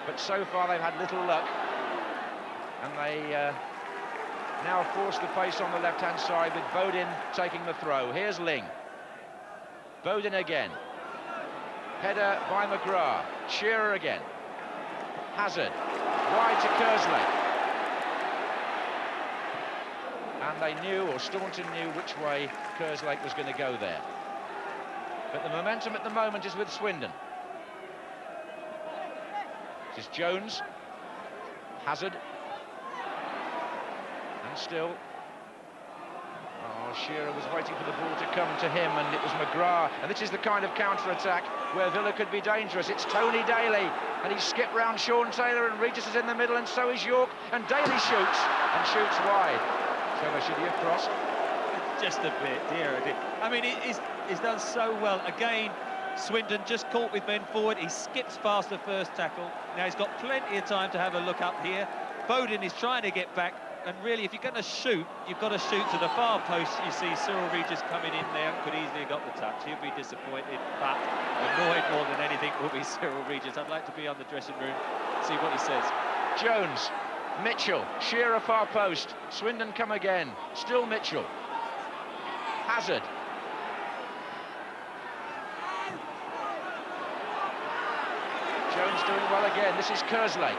but so far they've had little luck. And they now force the pace on the left-hand side with Bodin taking the throw. Here's Ling. Bodin again. Header by McGrath. Shearer again. Hazard. Wide to Kerslake. And they knew, or Staunton knew, which way Kerslake was going to go there. But the momentum at the moment is with Swindon. This is Jones. Hazard. And still. Oh, Shearer was waiting for the ball to come to him, and it was McGrath. And this is the kind of counter-attack where Villa could be dangerous. It's Tony Daly, and he's skipped round Sean Taylor, and Regis is in the middle, and so is York. And Daly shoots, and shoots wide. Taylor, should he have crossed? Just a bit, dear. I mean, he's done so well. Again, Swindon just caught with men forward. He skips past the first tackle. Now he's got plenty of time to have a look up here. Bodin is trying to get back, and really, if you're going to shoot, you've got to shoot to the far post. You see Cyril Regis coming in there, could easily have got the touch. He'll be disappointed, but annoyed more than anything will be Cyril Regis. I'd like to be on the dressing room, see what he says. Jones. Mitchell, Shearer far post, Swindon come again, still Mitchell. Hazard. Jones doing well again, this is Kerslake.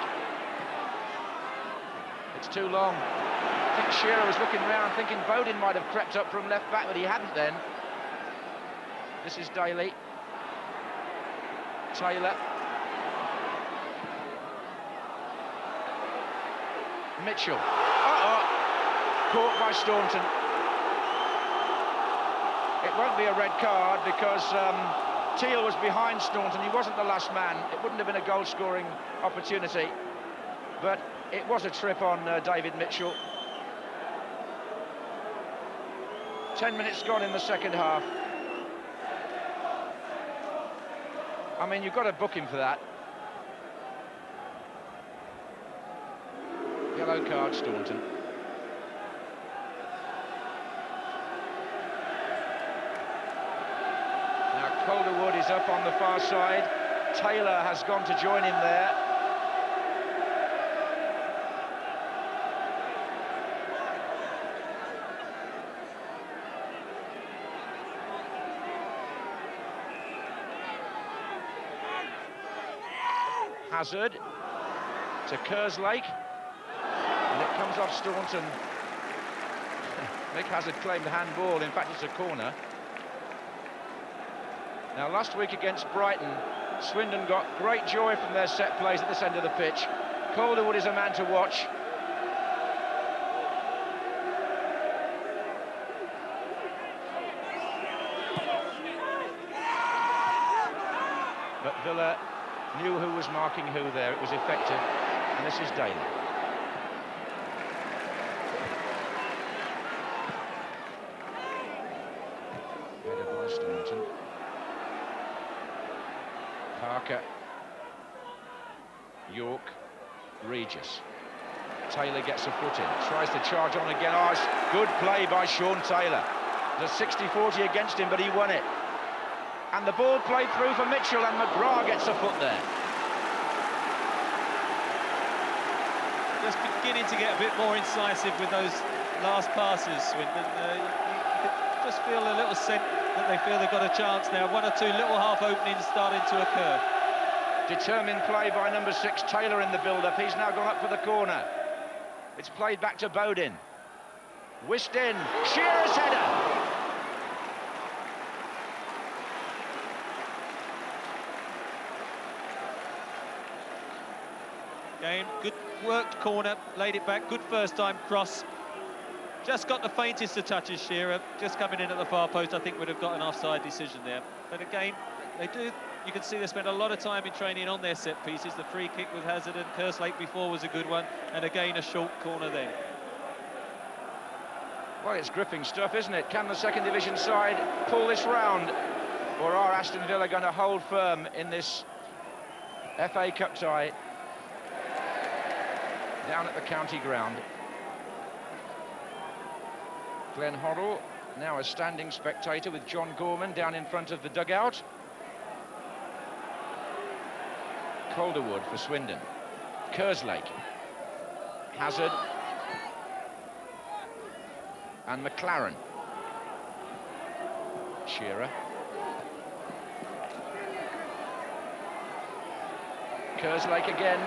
It's too long. I think Shearer was looking around thinking Bodin might have crept up from left back, but he hadn't then. This is Daly. Taylor. Mitchell. Caught by Staunton. It won't be a red card because Teal was behind Staunton. He wasn't the last man. It wouldn't have been a goal-scoring opportunity, but it was a trip on David Mitchell. 10 minutes gone in the second half. I mean, you've got to book him for that. Yellow card, Staunton. Now Calderwood is up on the far side. Taylor has gone to join him there. Hazard to Kerslake. And it comes off Staunton. Nick Hazard claimed the handball. In fact, it's a corner. Now, last week against Brighton, Swindon got great joy from their set plays at this end of the pitch. Calderwood is a man to watch. But Villa knew who was marking who there. It was effective. And this is Daly. Staunton. Parker. York. Regis. Taylor gets a foot in. Tries to charge on again. Oh, it's good play by Sean Taylor. There's a 60-40 against him, but he won it. And the ball played through for Mitchell, and McGrath gets a foot there. Just beginning to get a bit more incisive with those last passes, Swindon. You could just feel a little sense that they feel they've got a chance now. One or two little half openings starting to occur. Determined play by number 6, Taylor, in the build-up. He's now gone up for the corner. It's played back to Bodin. Whisked in. Shearer's header. Again, good worked corner, laid it back, good first time cross. Just got the faintest of touches, Shearer, just coming in at the far post. I think would have got an offside decision there. But again, they do, you can see they spend a lot of time in training on their set pieces. The free kick with Hazard and Kerslake before was a good one, and again a short corner there. Well, it's gripping stuff, isn't it? Can the second division side pull this round? Or are Aston Villa going to hold firm in this FA Cup tie down at the county ground? Glenn Hoddle, now a standing spectator with John Gorman down in front of the dugout. Calderwood for Swindon. Kerslake. Hazard. And McLaren. Shearer. Kerslake again.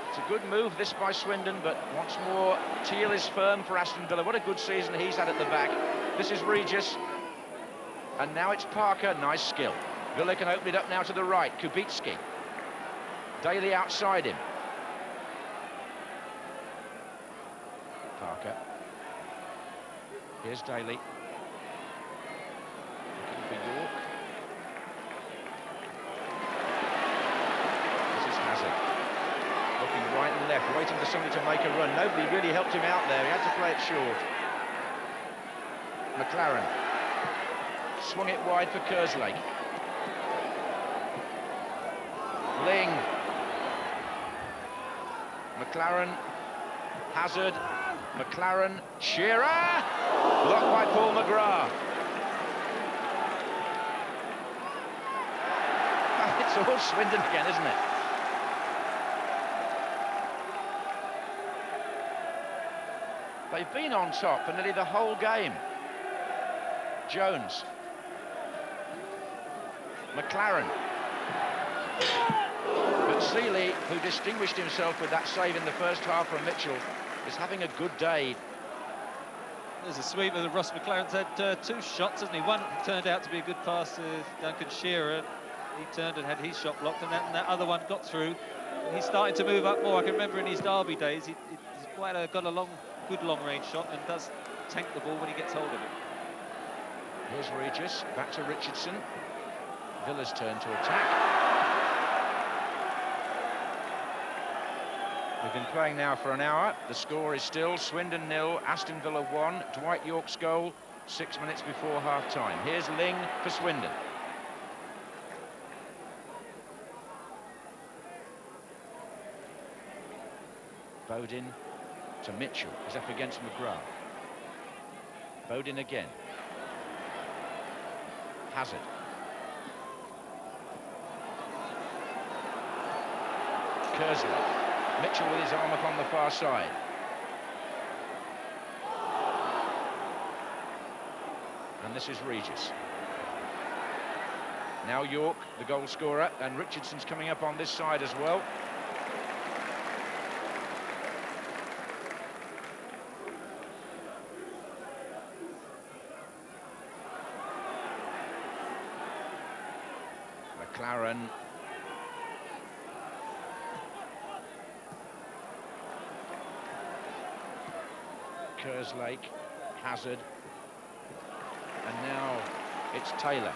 It's a good move, this by Swindon, but once more, Teal is firm for Aston Villa. What a good season he's had at the back. This is Regis. And now it's Parker, nice skill. Villa can open it up now to the right, Kubicki. Daly outside him. Parker. Here's Daly. Looking for York. This is Hazard. Looking right and left, waiting for somebody to make a run. Nobody really helped him out there. He had to play it short. McLaren. Swung it wide for Kerslake. Ling. McLaren. Hazard. McLaren. Shearer. Blocked by Paul McGrath. It's all Swindon again, isn't it? They've been on top for nearly the whole game. Jones. McLaren. But Seeley, who distinguished himself with that save in the first half from Mitchell, is having a good day. There's a sweeper that Ross McLaren's had 2 shots, hasn't he? One turned out to be a good pass to Duncan Shearer. He turned and had his shot blocked, and that other one got through. He's starting to move up more. I can remember in his Derby days, he's quite got a good long-range shot and does tank the ball when he gets hold of it. Here's Regis, back to Richardson. Villa's turn to attack. We've been playing now for an hour. The score is still Swindon 0, Aston Villa 1. Dwight York's goal 6 minutes before half-time. Here's Ling for Swindon. Bodin to Mitchell. He's up against McGrath. Bodin again. Hazard. Kerslake. Mitchell with his arm up on the far side. And this is Regis. Now York, the goal scorer, and Richardson's coming up on this side as well. McLaren. Kerslake, Hazard, and now it's Taylor.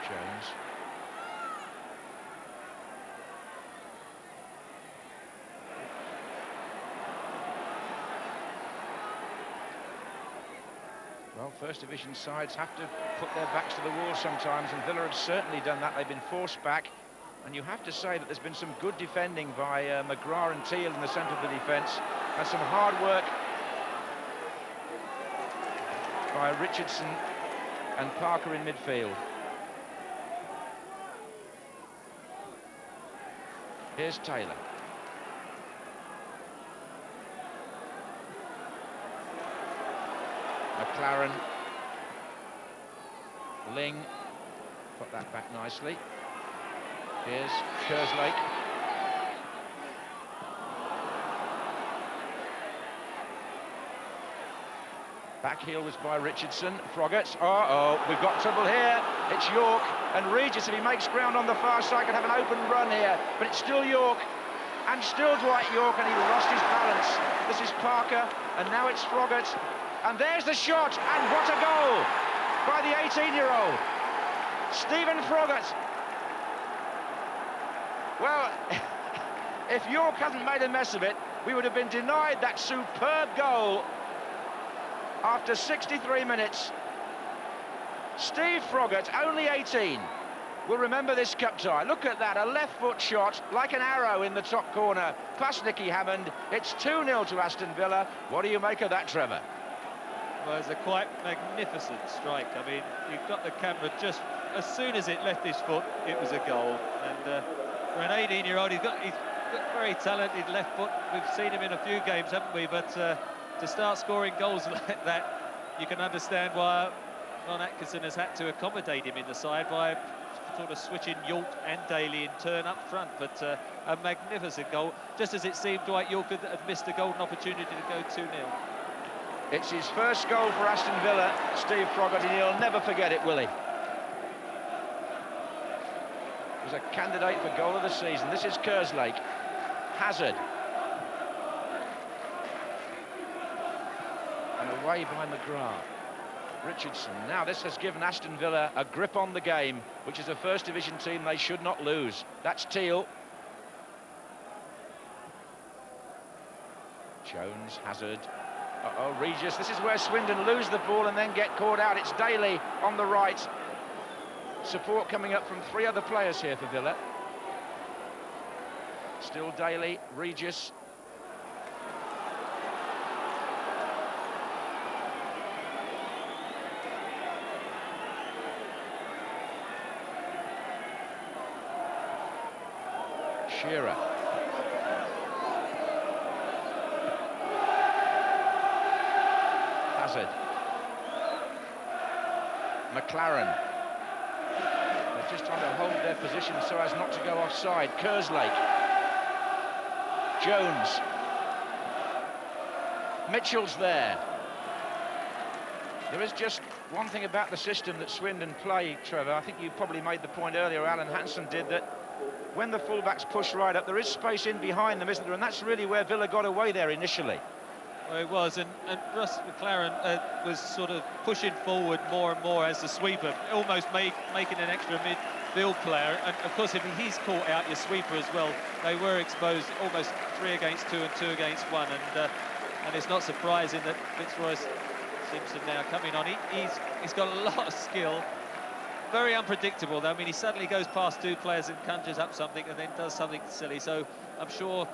Jones. Well, First Division sides have to put their backs to the wall sometimes, and Villa have certainly done that. They've been forced back. And you have to say that there's been some good defending by McGrath and Teal in the centre of the defence, and some hard work by Richardson and Parker in midfield. Here's Taylor. McLaren. Ling. Put that back nicely. Here's Kerslake. Back heel was by Richardson. Froggatt. Uh-oh, we've got trouble here. It's York, and Regis, if he makes ground on the far side, can have an open run here. But it's still York, and still Dwight York, and he lost his balance. This is Parker, and now it's Froggatt. And there's the shot, and what a goal by the 18-year-old. Stephen Froggatt. Well, if York hadn't made a mess of it, we would have been denied that superb goal after 63 minutes. Steve Froggatt, only 18, will remember this cup tie. Look at that, a left foot shot, like an arrow in the top corner, past Nicky Hammond. It's 2-0 to Aston Villa. What do you make of that, Trevor? Well, it's a quite magnificent strike. I mean, you've got the camera just as soon as it left his foot, it was a goal. And for an 18-year-old, he's got very talented left foot. We've seen him in a few games, haven't we? But to start scoring goals like that, you can understand why Ron Atkinson has had to accommodate him in the side by sort of switching York and Daly in turn up front. But a magnificent goal, just as it seemed Dwight York had missed a golden opportunity to go 2-0. It's his first goal for Aston Villa, Steve Froggatt, and he'll never forget it, will he? He's a candidate for goal of the season. This is Kerslake. Hazard. And away by McGrath. Richardson. Now this has given Aston Villa a grip on the game, which is a first division team they should not lose. That's Teal. Jones, Hazard. Uh-oh, Regis. This is where Swindon lose the ball and then get caught out. It's Daly on the right. Support coming up from 3 other players here for Villa. Still Daly, Regis. Shearer. Hazard. McLaren. They're just trying to hold their position so as not to go offside. Kerslake. Jones. Mitchell's there. There is just one thing about the system that Swindon play, Trevor. I think you probably made the point earlier, Alan Hansen did, that when the fullbacks push right up, there is space in behind them, isn't there? And that's really where Villa got away there initially. Well, it was, and Russ McLaren was sort of pushing forward more and more as the sweeper, almost making an extra midfield player. And of course, if he's caught out your sweeper as well, they were exposed almost 3 against 2 and 2 against 1. And it's not surprising that Fitzroy Simpson now coming on. He's got a lot of skill. Very unpredictable, though. I mean, he suddenly goes past 2 players and conjures up something and then does something silly. So I'm sure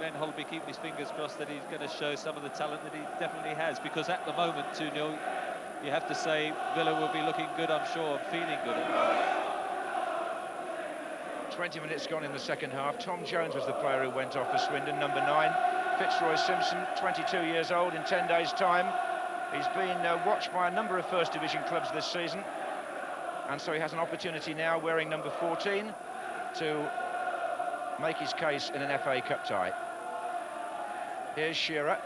Ben Holby keeping his fingers crossed that he's going to show some of the talent that he definitely has, because at the moment 2-0, you have to say Villa will be looking good, I'm sure, feeling good. 20 minutes gone in the second half. Tom Jones was the player who went off for Swindon, number 9. Fitzroy Simpson, 22 years old, in 10 days' time. He's been watched by a number of First Division clubs this season, and so he has an opportunity now, wearing number 14, to make his case in an FA Cup tie. Here's Shearer,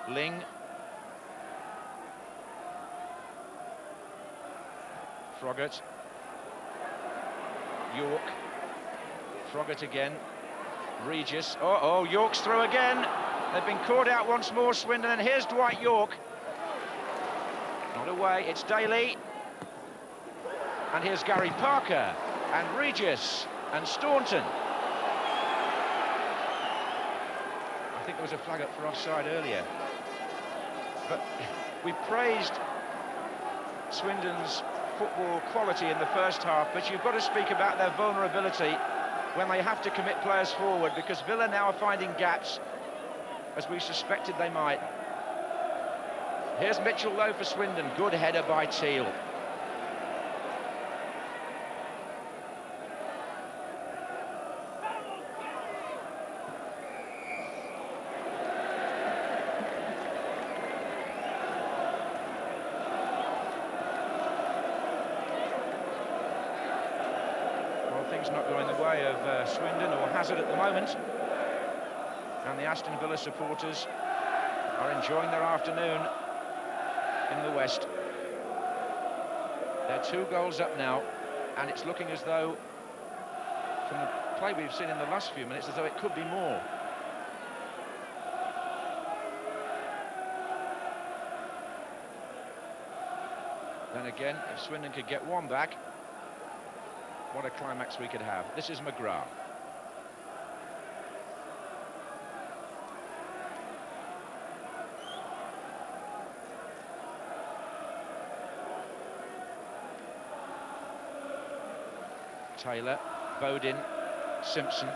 Ling, Froggatt, York, Froggatt again, Regis. Oh, York's through again. They've been caught out once more, Swindon, and here's Dwight York. Not away, it's Daly. And here's Gary Parker, and Regis, and Staunton. I think there was a flag up for offside earlier. But we praised Swindon's football quality in the first half, but you've got to speak about their vulnerability when they have to commit players forward, because Villa now are finding gaps, as we suspected they might. Here's Mitchell, though, for Swindon. Good header by Teal. Not going the way of Swindon or Hazard at the moment, and the Aston Villa supporters are enjoying their afternoon in the West. They're 2 goals up now, and it's looking as though, from the play we've seen in the last few minutes, as though it could be more. Then again, if Swindon could get 1 back, what a climax we could have. This is McGrath. Taylor, Bodin, Simpson.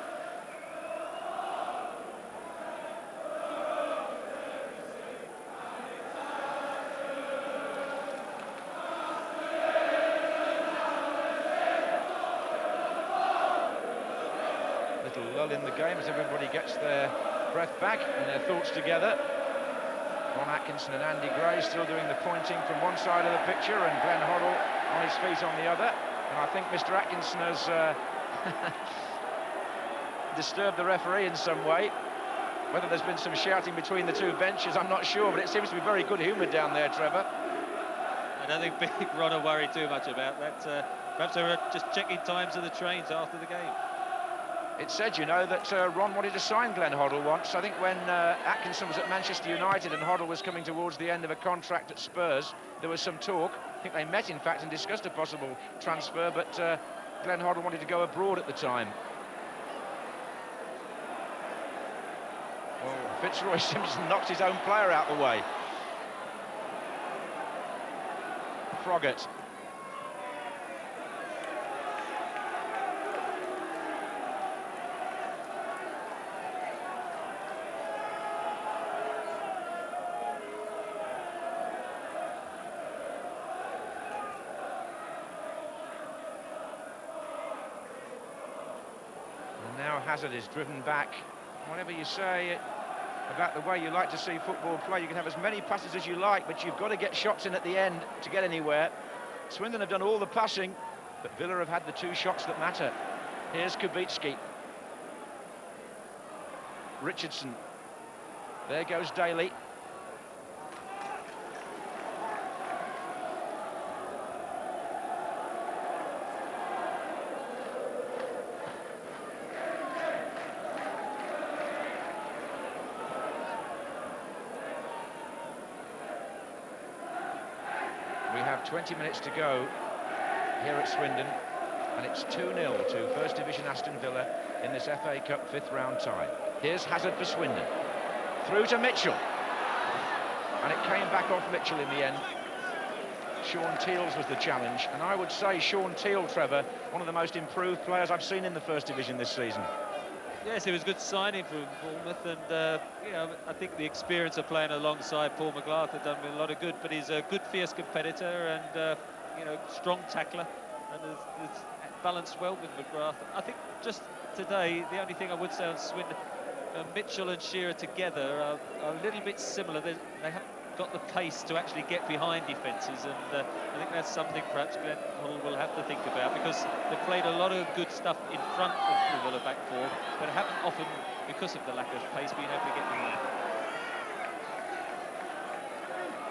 Little lull in the game as everybody gets their breath back and their thoughts together. Ron Atkinson and Andy Gray still doing the pointing from one side of the picture, and Glenn Hoddle on his feet on the other. And I think Mr. Atkinson has disturbed the referee in some way. Whether there's been some shouting between the two benches, I'm not sure, but it seems to be very good humour down there, Trevor. I don't think Big Ron will worry too much about that. Perhaps they were just checking times of the trains after the game. It said, you know, that Ron wanted to sign Glenn Hoddle once. I think when Atkinson was at Manchester United and Hoddle was coming towards the end of a contract at Spurs, there was some talk. I think they met, in fact, and discussed a possible transfer, but Glenn Hoddle wanted to go abroad at the time. Well, Fitzroy Simpson knocked his own player out the way. Froggatt. Now Hazard is driven back. Whatever you say about the way you like to see football play, you can have as many passes as you like, but you've got to get shots in at the end to get anywhere. Swindon have done all the passing, but Villa have had the two shots that matter. Here's Kubicki. Richardson. There goes Daly. We have 20 minutes to go here at Swindon, and it's 2-0 to First Division Aston Villa in this FA Cup fifth round tie. Here's Hazard for Swindon. Through to Mitchell. And it came back off Mitchell in the end. Sean Teals was the challenge, and I would say Sean Teal, Trevor, one of the most improved players I've seen in the First Division this season. Yes, it was a good signing for Bournemouth, and you know, I think the experience of playing alongside Paul McGrath had done him a lot of good. But he's a good, fierce competitor, and you know, strong tackler, and is balanced well with McGrath. I think just today, the only thing I would say on Swindon, Mitchell and Shearer together are a little bit similar. They haven't got the pace to actually get behind defences, and I think that's something perhaps Glenn Hoddle will have to think about, because they've played a lot of good stuff in front of the Villa back four, but haven't often, because of the lack of pace, been able to get behind.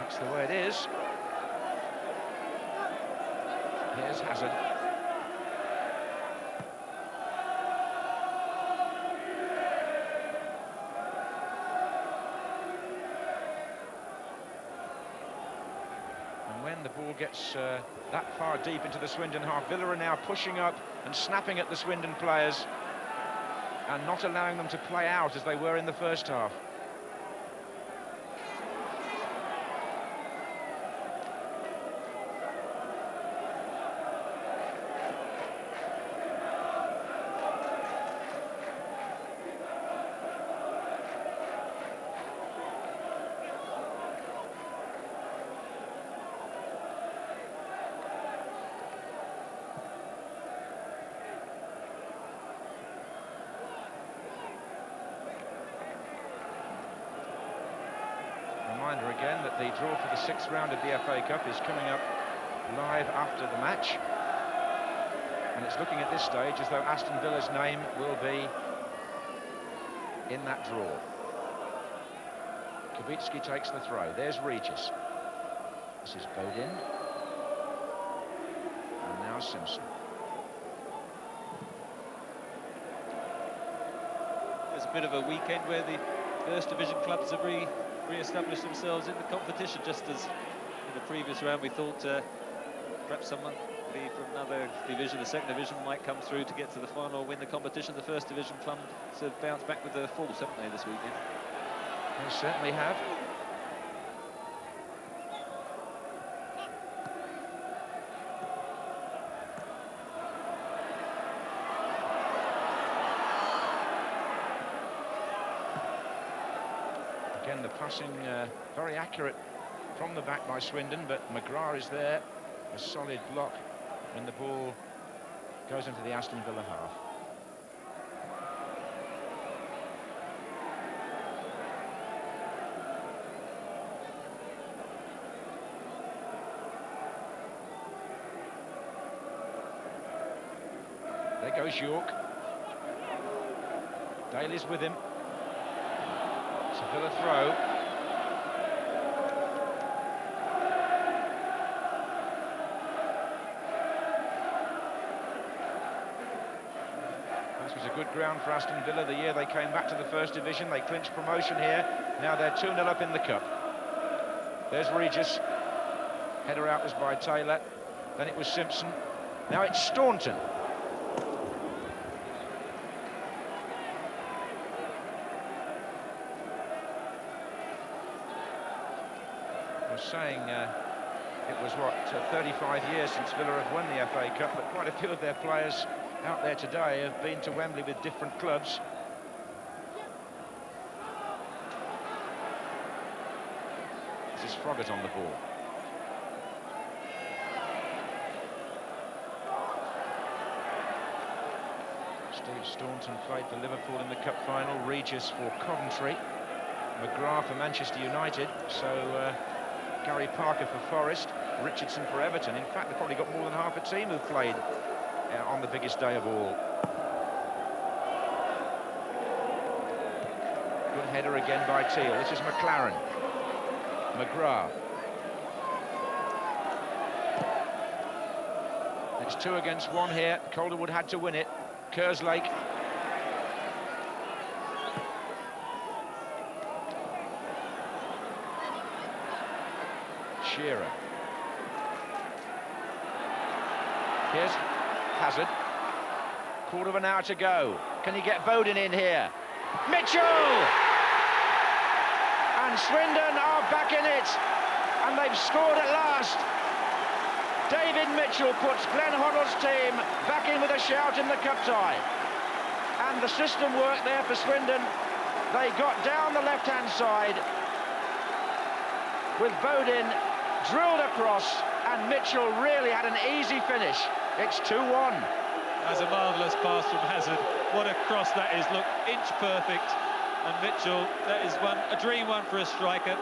That's the way it is. Here's Hazard. When the ball gets that far deep into the Swindon half, Villa are now pushing up and snapping at the Swindon players and not allowing them to play out as they were in the first half. Reminder again that the draw for the sixth round of the FA Cup is coming up live after the match, and it's looking at this stage as though Aston Villa's name will be in that draw. Kubicki takes the throw. There's Regis. This is Bodin. And now Simpson. There's a bit of a weekend where the First Division clubs have re-established themselves in the competition, just as in the previous round we thought perhaps someone from another division, the second division, might come through to get to the final or win the competition. The First Division clubs have bounced back with their force, haven't they, this weekend? They certainly have. Again, the passing very accurate from the back by Swindon, but McGrath is there, a solid block when the ball goes into the Aston Villa half. There goes York. Daly's with him. It's a Villa throw. This was a good ground for Aston Villa the year they came back to the First Division. They clinched promotion here. Now they're 2-0 up in the cup. There's Regis. Header out was by Taylor. Then it was Simpson. Now it's Staunton. I was saying it was, what, 35 years since Villa have won the FA Cup, but quite a few of their players out there today have been to Wembley with different clubs. This is Froggatt on the ball. Steve Staunton played for Liverpool in the cup final, Regis for Coventry, McGrath for Manchester United, so Gary Parker for Forest, Richardson for Everton. In fact, they've probably got more than half a team who've played on the biggest day of all. Good header again by Teal. This is McLaren. McGrath. It's 2 against 1 here. Calderwood had to win it. Kerslake. Shearer. Here's Hazard. Quarter of an hour to go. Can he get Bowden in here? Mitchell! And Swindon are back in it. And they've scored at last. David Mitchell puts Glenn Hoddle's team back in with a shout in the cup tie. And the system worked there for Swindon. They got down the left-hand side with Bowden drilled across, and Mitchell really had an easy finish. It's 2-1. That's a marvellous pass from Hazard. What a cross that is. Look, inch perfect. And Mitchell, that is a dream one for a striker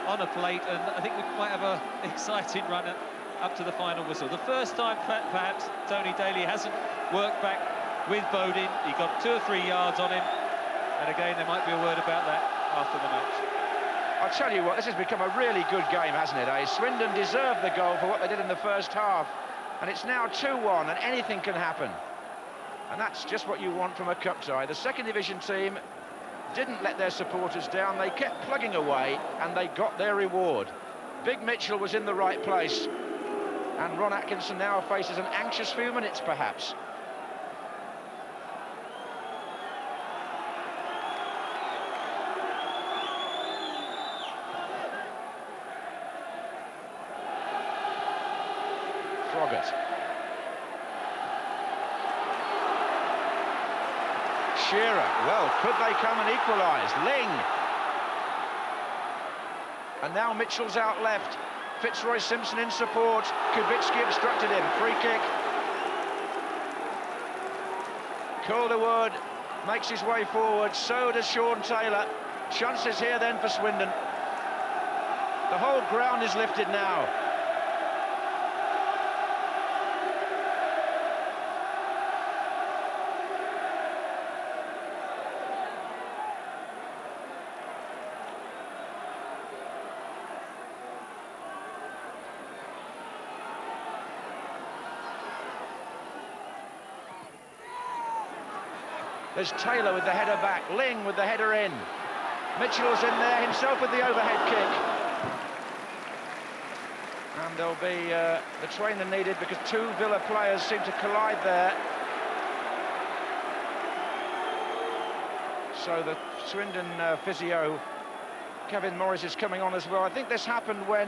on a plate. And I think we might have an exciting run up to the final whistle. The first time, perhaps, Tony Daly hasn't worked back with Bowden. He got 2 or 3 yards on him. And again, there might be a word about that after the match. I'll tell you what, this has become a really good game, hasn't it, eh? Swindon deserved the goal for what they did in the first half. And it's now 2-1, and anything can happen. And that's just what you want from a cup tie. The second division team didn't let their supporters down. They kept plugging away, and they got their reward. Big Mitchell was in the right place. And Ron Atkinson now faces an anxious few minutes, perhaps. Froggatt. Shearer. Well, could they come and equalise? Ling. And now Mitchell's out left. Fitzroy Simpson in support. Kubicki obstructed him. Free kick. Calderwood makes his way forward. So does Sean Taylor. Chances here then for Swindon. The whole ground is lifted now. There's Taylor with the header back, Ling with the header in. Mitchell's in there himself with the overhead kick. And there'll be the trainer needed because 2 Villa players seem to collide there. So the Swindon physio, Kevin Morris, is coming on as well. I think this happened when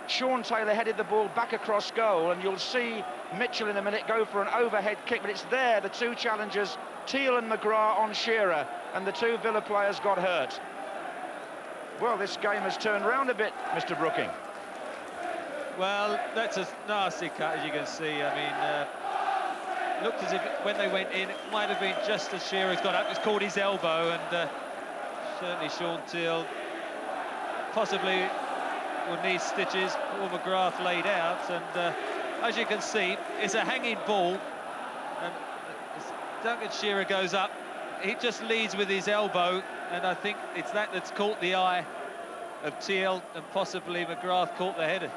Sean Taylor headed the ball back across goal, and you'll see Mitchell in a minute go for an overhead kick, but it's there, the 2 challengers, Teal and McGrath on Shearer, and the 2 Villa players got hurt. Well, this game has turned round a bit, Mr. Brooking. Well, that's a nasty cut, as you can see. I mean, looked as if when they went in, it might have been just as Shearer's got up. It's caught his elbow, and certainly Sean Teal possibly will need stitches. Paul McGrath laid out, and as you can see, it's a hanging ball, and as Duncan Shearer goes up, he just leads with his elbow, and I think it's that's caught the eye of Teal, and possibly McGrath caught the head.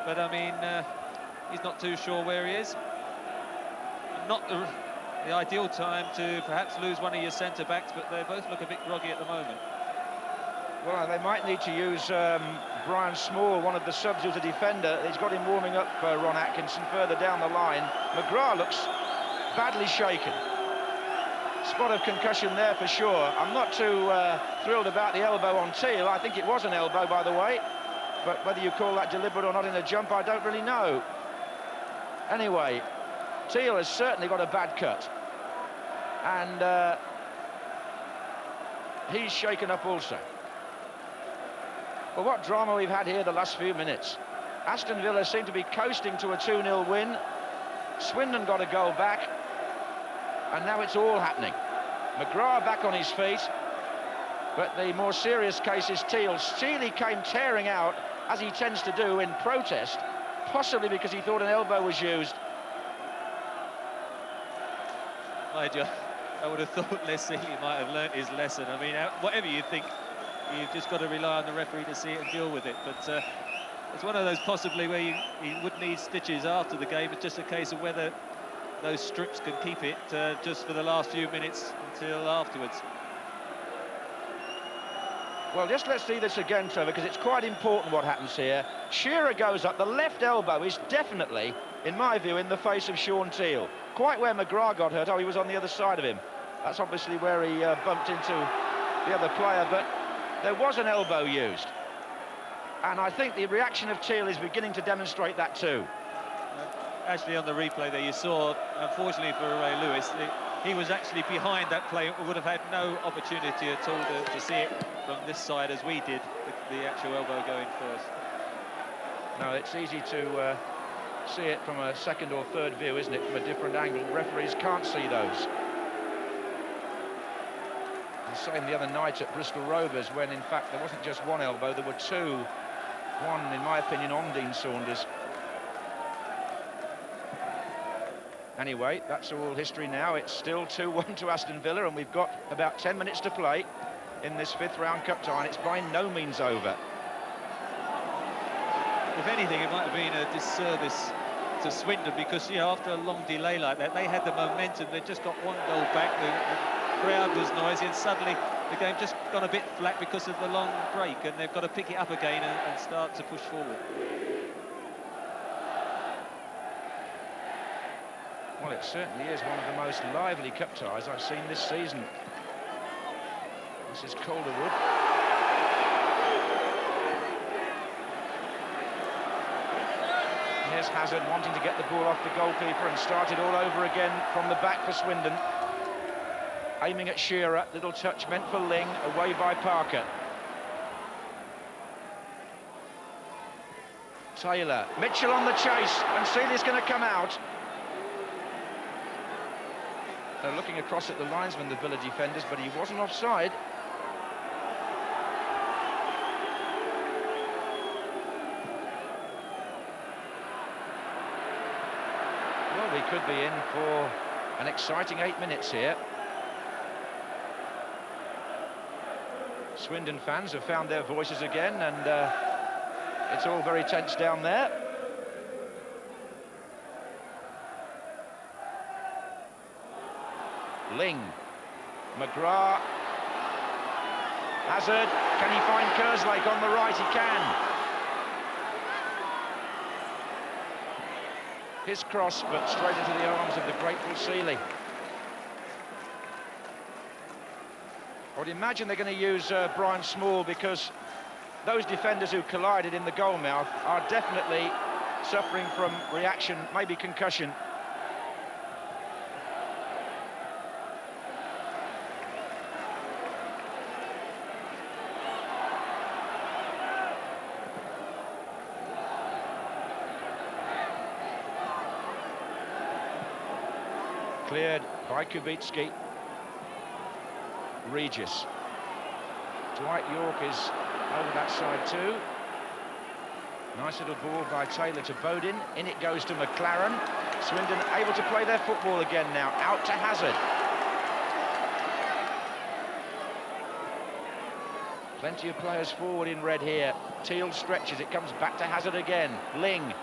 But I mean, he's not too sure where he is. Not the ideal time to perhaps lose one of your centre-backs, but they both look a bit groggy at the moment. Well, they might need to use Brian Small, one of the subs who's a defender. He's got him warming up Ron Atkinson further down the line. McGrath looks badly shaken. Spot of concussion there for sure. I'm not too thrilled about the elbow on Teal. I think it was an elbow, by the way. But whether you call that deliberate or not in a jump, I don't really know. Anyway, Teal has certainly got a bad cut. And he's shaken up also. Well, what drama we've had here the last few minutes. Aston Villa seem to be coasting to a 2-0 win. Swindon got a goal back. And now it's all happening. McGrath back on his feet. But the more serious case is Teal. Steely came tearing out, as he tends to do, in protest. Possibly because he thought an elbow was used. I would have thought Les Sealy might have learnt his lesson. I mean, whatever you think, you've just got to rely on the referee to see it and deal with it. But it's one of those possibly where you would need stitches after the game. It's just a case of whether those strips can keep it just for the last few minutes until afterwards. Well, just let's see this again, Trevor, because it's quite important what happens here. Shearer goes up. The left elbow is definitely, in my view, in the face of Sean Teal. Quite where McGrath got hurt. Oh, he was on the other side of him. That's obviously where he bumped into the other player, but there was an elbow used. And I think the reaction of Teal is beginning to demonstrate that too. Actually, on the replay there, you saw, unfortunately for Ray Lewis, he was actually behind that play. Would have had no opportunity at all to see it from this side as we did, the actual elbow going first. No, it's easy to see it from a second or third view, isn't it, from a different angle. Referees can't see those. The same the other night at Bristol Rovers, when in fact there wasn't just one elbow, there were two. One, in my opinion, on Dean Saunders. Anyway, that's all history now. It's still 2-1 to Aston Villa, and we've got about 10 minutes to play in this fifth round cup tie, and it's by no means over. If anything, it might have been a disservice to Swindon, because, you know, after a long delay like that, they had the momentum. They just got one goal back. The crowd was noisy, and suddenly the game just got a bit flat because of the long break, and they've got to pick it up again and start to push forward. Well, it certainly is one of the most lively cup ties I've seen this season. This is Calderwood. Here's Hazard wanting to get the ball off the goalkeeper and start it all over again from the back for Swindon. Aiming at Shearer, little touch meant for Ling, away by Parker. Taylor, Mitchell on the chase, and Seeley's going to come out. They're looking across at the linesman, the Villa defenders, but he wasn't offside. Well, we could be in for an exciting 8 minutes here. Swindon fans have found their voices again, and it's all very tense down there. Ling, McGrath, Hazard, can he find Kerslake on the right? He can. His cross, but straight into the arms of the grateful Seeley. I would imagine they're going to use Brian Small, because those defenders who collided in the goal mouth are definitely suffering from reaction, maybe concussion. Cleared by Kubicki. Regis. Dwight York is over that side too. Nice little ball by Taylor to Bodin. In it goes to McLaren. Swindon able to play their football again now. Out to Hazard. Plenty of players forward in red here. Teal stretches, it comes back to Hazard again. Ling.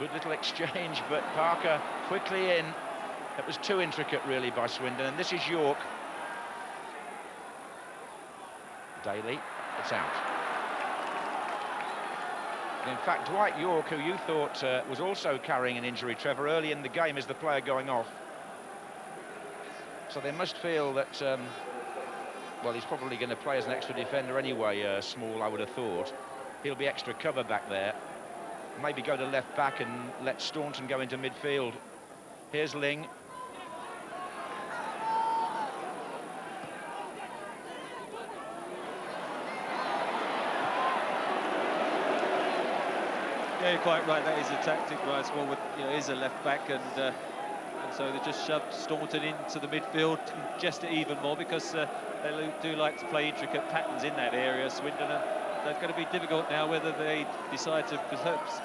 Good little exchange, but Parker quickly in. It was too intricate, really, by Swindon, and this is York. Daly, it's out. In fact, Dwight York, who you thought was also carrying an injury, Trevor, early in the game, is the player going off. So they must feel that, well, he's probably going to play as an extra defender anyway, Small, I would have thought. He'll be extra cover back there. Maybe go to left back and let Staunton go into midfield. Here's Ling. Yeah, you're quite right. That is a tactic, right? Smallwood, is a left back, and so they just shoved Staunton into the midfield, just even more, because they do like to play intricate patterns in that area, Swindon. And that's going to be difficult now, whether they decide to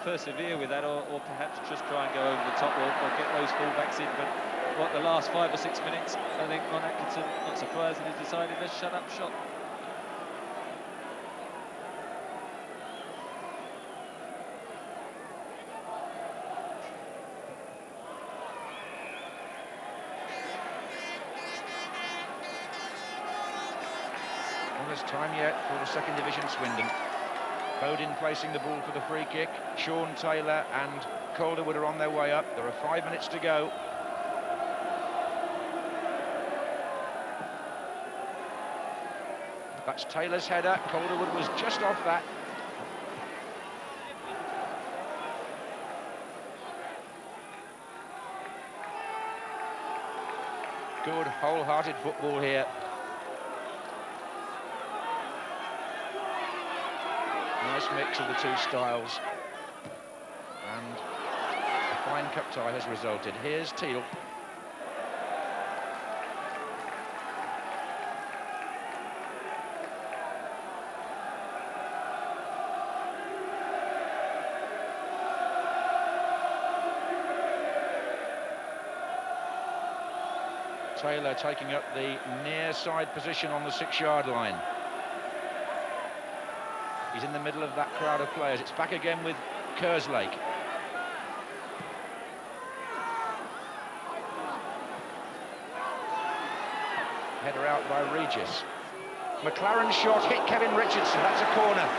persevere with that, or perhaps just try and go over the top, or get those fullbacks in. But the last 5 or 6 minutes, I think Ron Atkinson, not surprisingly, decided to shut up shop. There's time yet for the second division Swindon. Bodin placing the ball for the free kick. Sean Taylor and Calderwood are on their way up. There are 5 minutes to go. That's Taylor's header. Calderwood was just off that. Good wholehearted football here. Nice mix of the two styles, and a fine cup tie has resulted. Here's Teal. Taylor taking up the near side position on the 6-yard line. He's in the middle of that crowd of players. It's back again with Kerslake. Header out by Regis. McLaren shot, hit Kevin Richardson. That's a corner.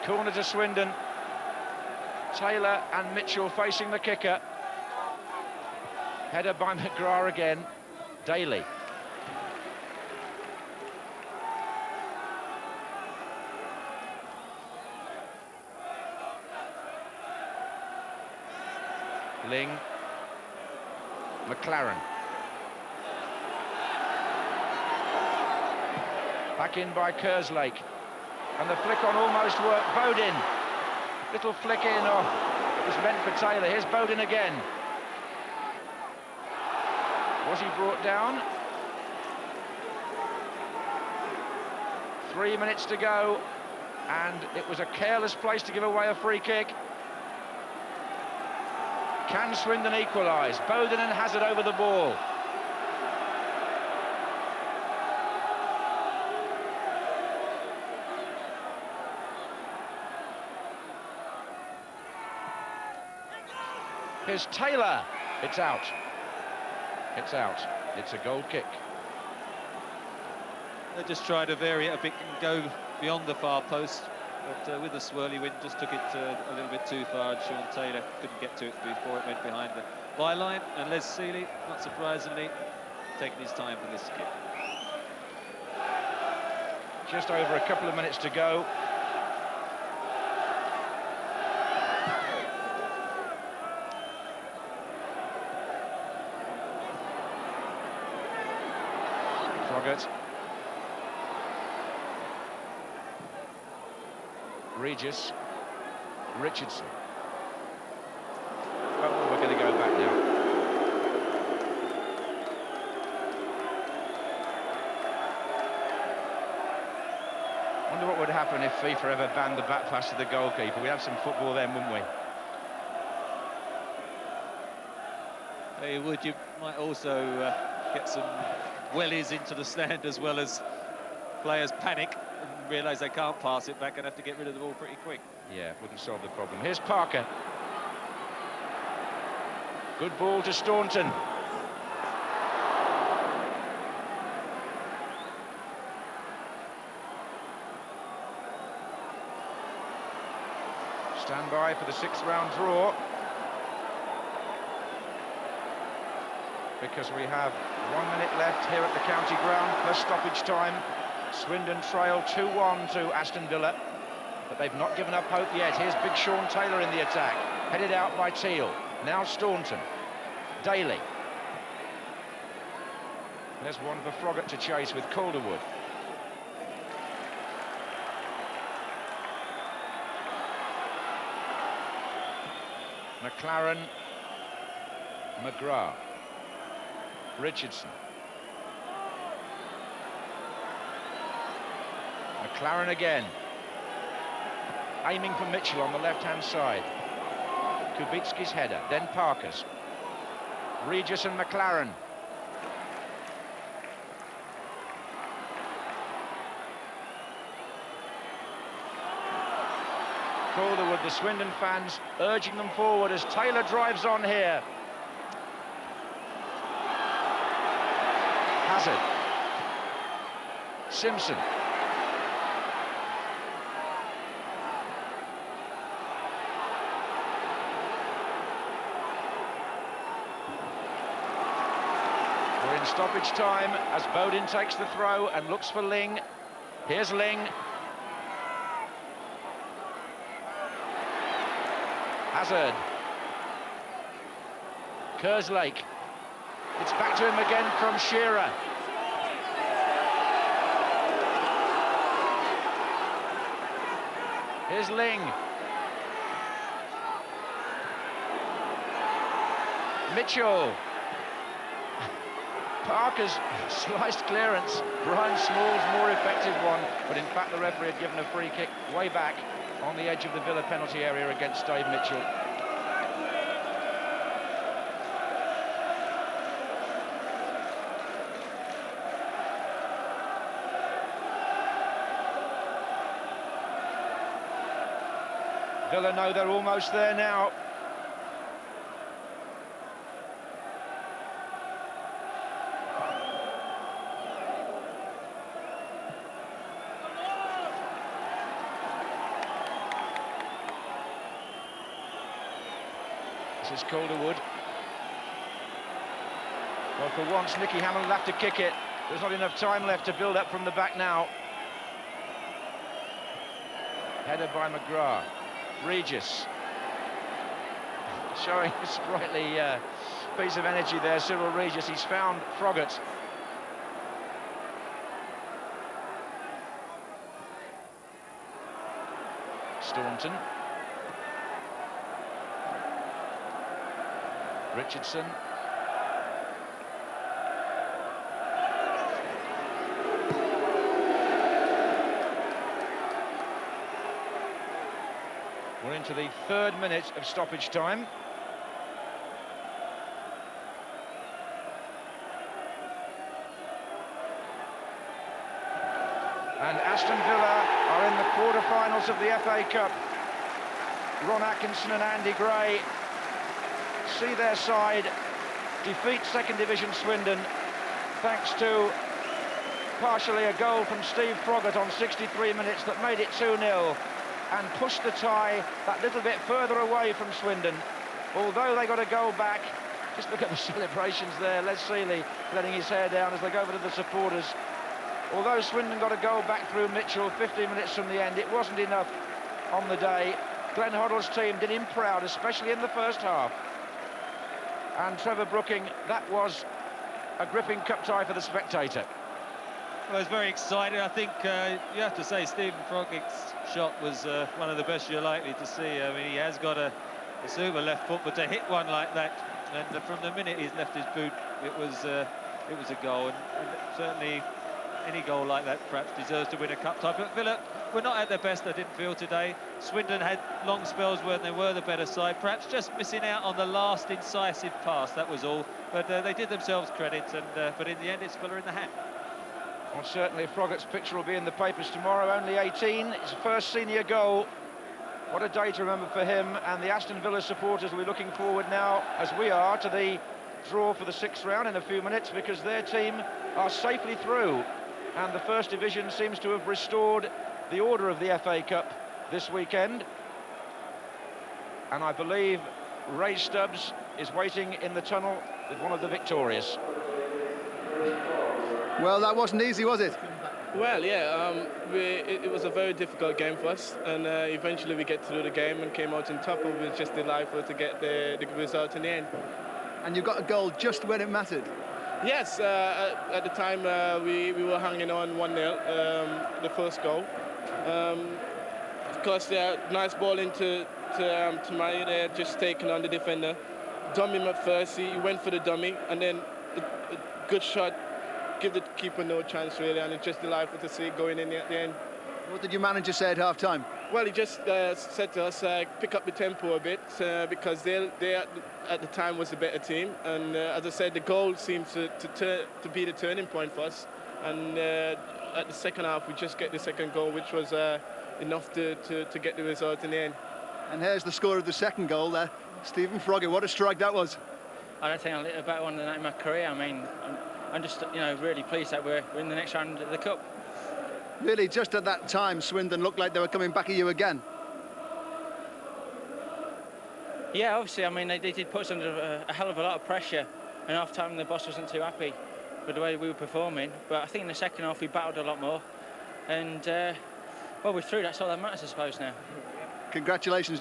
Corner to Swindon. Taylor and Mitchell facing the kicker. Header by McGrath again. Daly. Ling. McLaren. Back in by Kerslake. And the flick on almost worked. Bodin. Little flick in, it was meant for Taylor. Here's Bodin again. Was he brought down? 3 minutes to go, and it was a careless place to give away a free kick. Can Swindon equalise? Bodin and Hazard over the ball. Here's Taylor. It's out. It's out. It's a goal kick. They just tried to vary it a bit and go beyond the far post, but with the swirly wind, just took it a little bit too far, and Sean Taylor couldn't get to it before it went behind the byline. And Les Seeley, not surprisingly, taking his time for this kick. Just over a couple of minutes to go. Regis. Richardson. Oh, we're going to go back now. Wonder what would happen if FIFA ever banned the back pass to the goalkeeper. We'd have some football then, wouldn't we? You might also get some wellies into the stand, as well as players panic and realise they can't pass it back and have to get rid of the ball pretty quick. Yeah, wouldn't solve the problem. Here's Parker. Good ball to Staunton. Stand by for the 6th round draw, because we have 1 minute left here at the county ground plus stoppage time. Swindon trail 2-1 to Aston Villa, but they've not given up hope yet. Here's Big Sean Taylor in the attack, headed out by Teal. Now Staunton. Daly. There's one for Froggatt to chase with Calderwood. McLaren. McGrath. Richardson. McLaren again. Aiming for Mitchell on the left-hand side. Kubicki's header, then Parker's. Regis and McLaren. Calderwood, the Swindon fans urging them forward as Taylor drives on here. Hazard. Simpson. We're in stoppage time as Bodin takes the throw and looks for Ling. Here's Ling. Hazard. Kerslake. It's back to him again from Shearer. Here's Ling. Mitchell. Parker's sliced clearance. Brian Small's more effective one, but in fact the referee had given a free kick way back on the edge of the Villa penalty area against Dave Mitchell. Villa know they're almost there now. This is Calderwood. Well, for once, Nicky Hammond will have to kick it. There's not enough time left to build up from the back now. Headed by McGrath. Regis. Showing a sprightly piece of energy there, Cyril Regis. He's found Froggatt. Staunton. Richardson. We're into the 3rd minute of stoppage time. And Aston Villa are in the quarter-finals of the FA Cup. Ron Atkinson and Andy Gray see their side defeat 2nd Division Swindon thanks to partially a goal from Steve Froggatt on 63 minutes that made it 2-0 and pushed the tie that little bit further away from Swindon. Although they got a goal back, just look at the celebrations there. Les Seeley letting his hair down as they go over to the supporters. Although Swindon got a goal back through Mitchell 15 minutes from the end, it wasn't enough on the day. Glenn Hoddle's team did him proud, especially in the first half. And Trevor Brooking, that was a gripping cup tie for the spectator. Well, it's very exciting. I think you have to say Stephen Froggatt's shot was one of the best you're likely to see. I mean, he has got a super left foot, but to hit one like that, and from the minute he's left his boot, it was a goal, and certainly any goal like that perhaps deserves to win a cup tie. But Villa were not at their best, I didn't feel today. Swindon had long spells where they were the better side, perhaps just missing out on the last incisive pass, that was all. But they did themselves credit, and but in the end it's Villa in the hat. Well, certainly Froggatt's picture will be in the papers tomorrow. Only 18, his first senior goal. What a day to remember for him, and the Aston Villa supporters will be looking forward now, as we are, to the draw for the 6th round in a few minutes, because their team are safely through, and the First Division seems to have restored the order of the FA Cup this weekend. And I believe Ray Stubbs is waiting in the tunnel with one of the victorious. Well, that wasn't easy, was it? Well, yeah, it was a very difficult game for us, and eventually we get through the game and came out on top, and we were just delightful to get the result in the end. And you got a goal just when it mattered. Yes, at the time we were hanging on 1-0, the first goal. Of course, nice ball into Murray there, just taking on the defender. Dummy him at first, he went for the dummy, and then a good shot, give the keeper no chance really, and it's just delightful to see it going in at the end. What did your manager say at half-time? Well, he just said to us, pick up the tempo a bit, because they at the time was the better team, and as I said, the goal seemed to be the turning point for us, and at the second half we just get the second goal, which was enough to get the result in the end. And here's the score of the second goal there. Stephen Froggatt, what a strike that was. I don't think I'll hit a better one than that in my career. I mean, I'm just, really pleased that we're in the next round of the Cup. Really, just at that time, Swindon looked like they were coming back at you again. Yeah, obviously, I mean, they did put us under a hell of a lot of pressure, and half-time the boss wasn't too happy with the way we were performing. But I think in the second half we battled a lot more, and, well, we're through. That's all that matters, I suppose, now. Congratulations.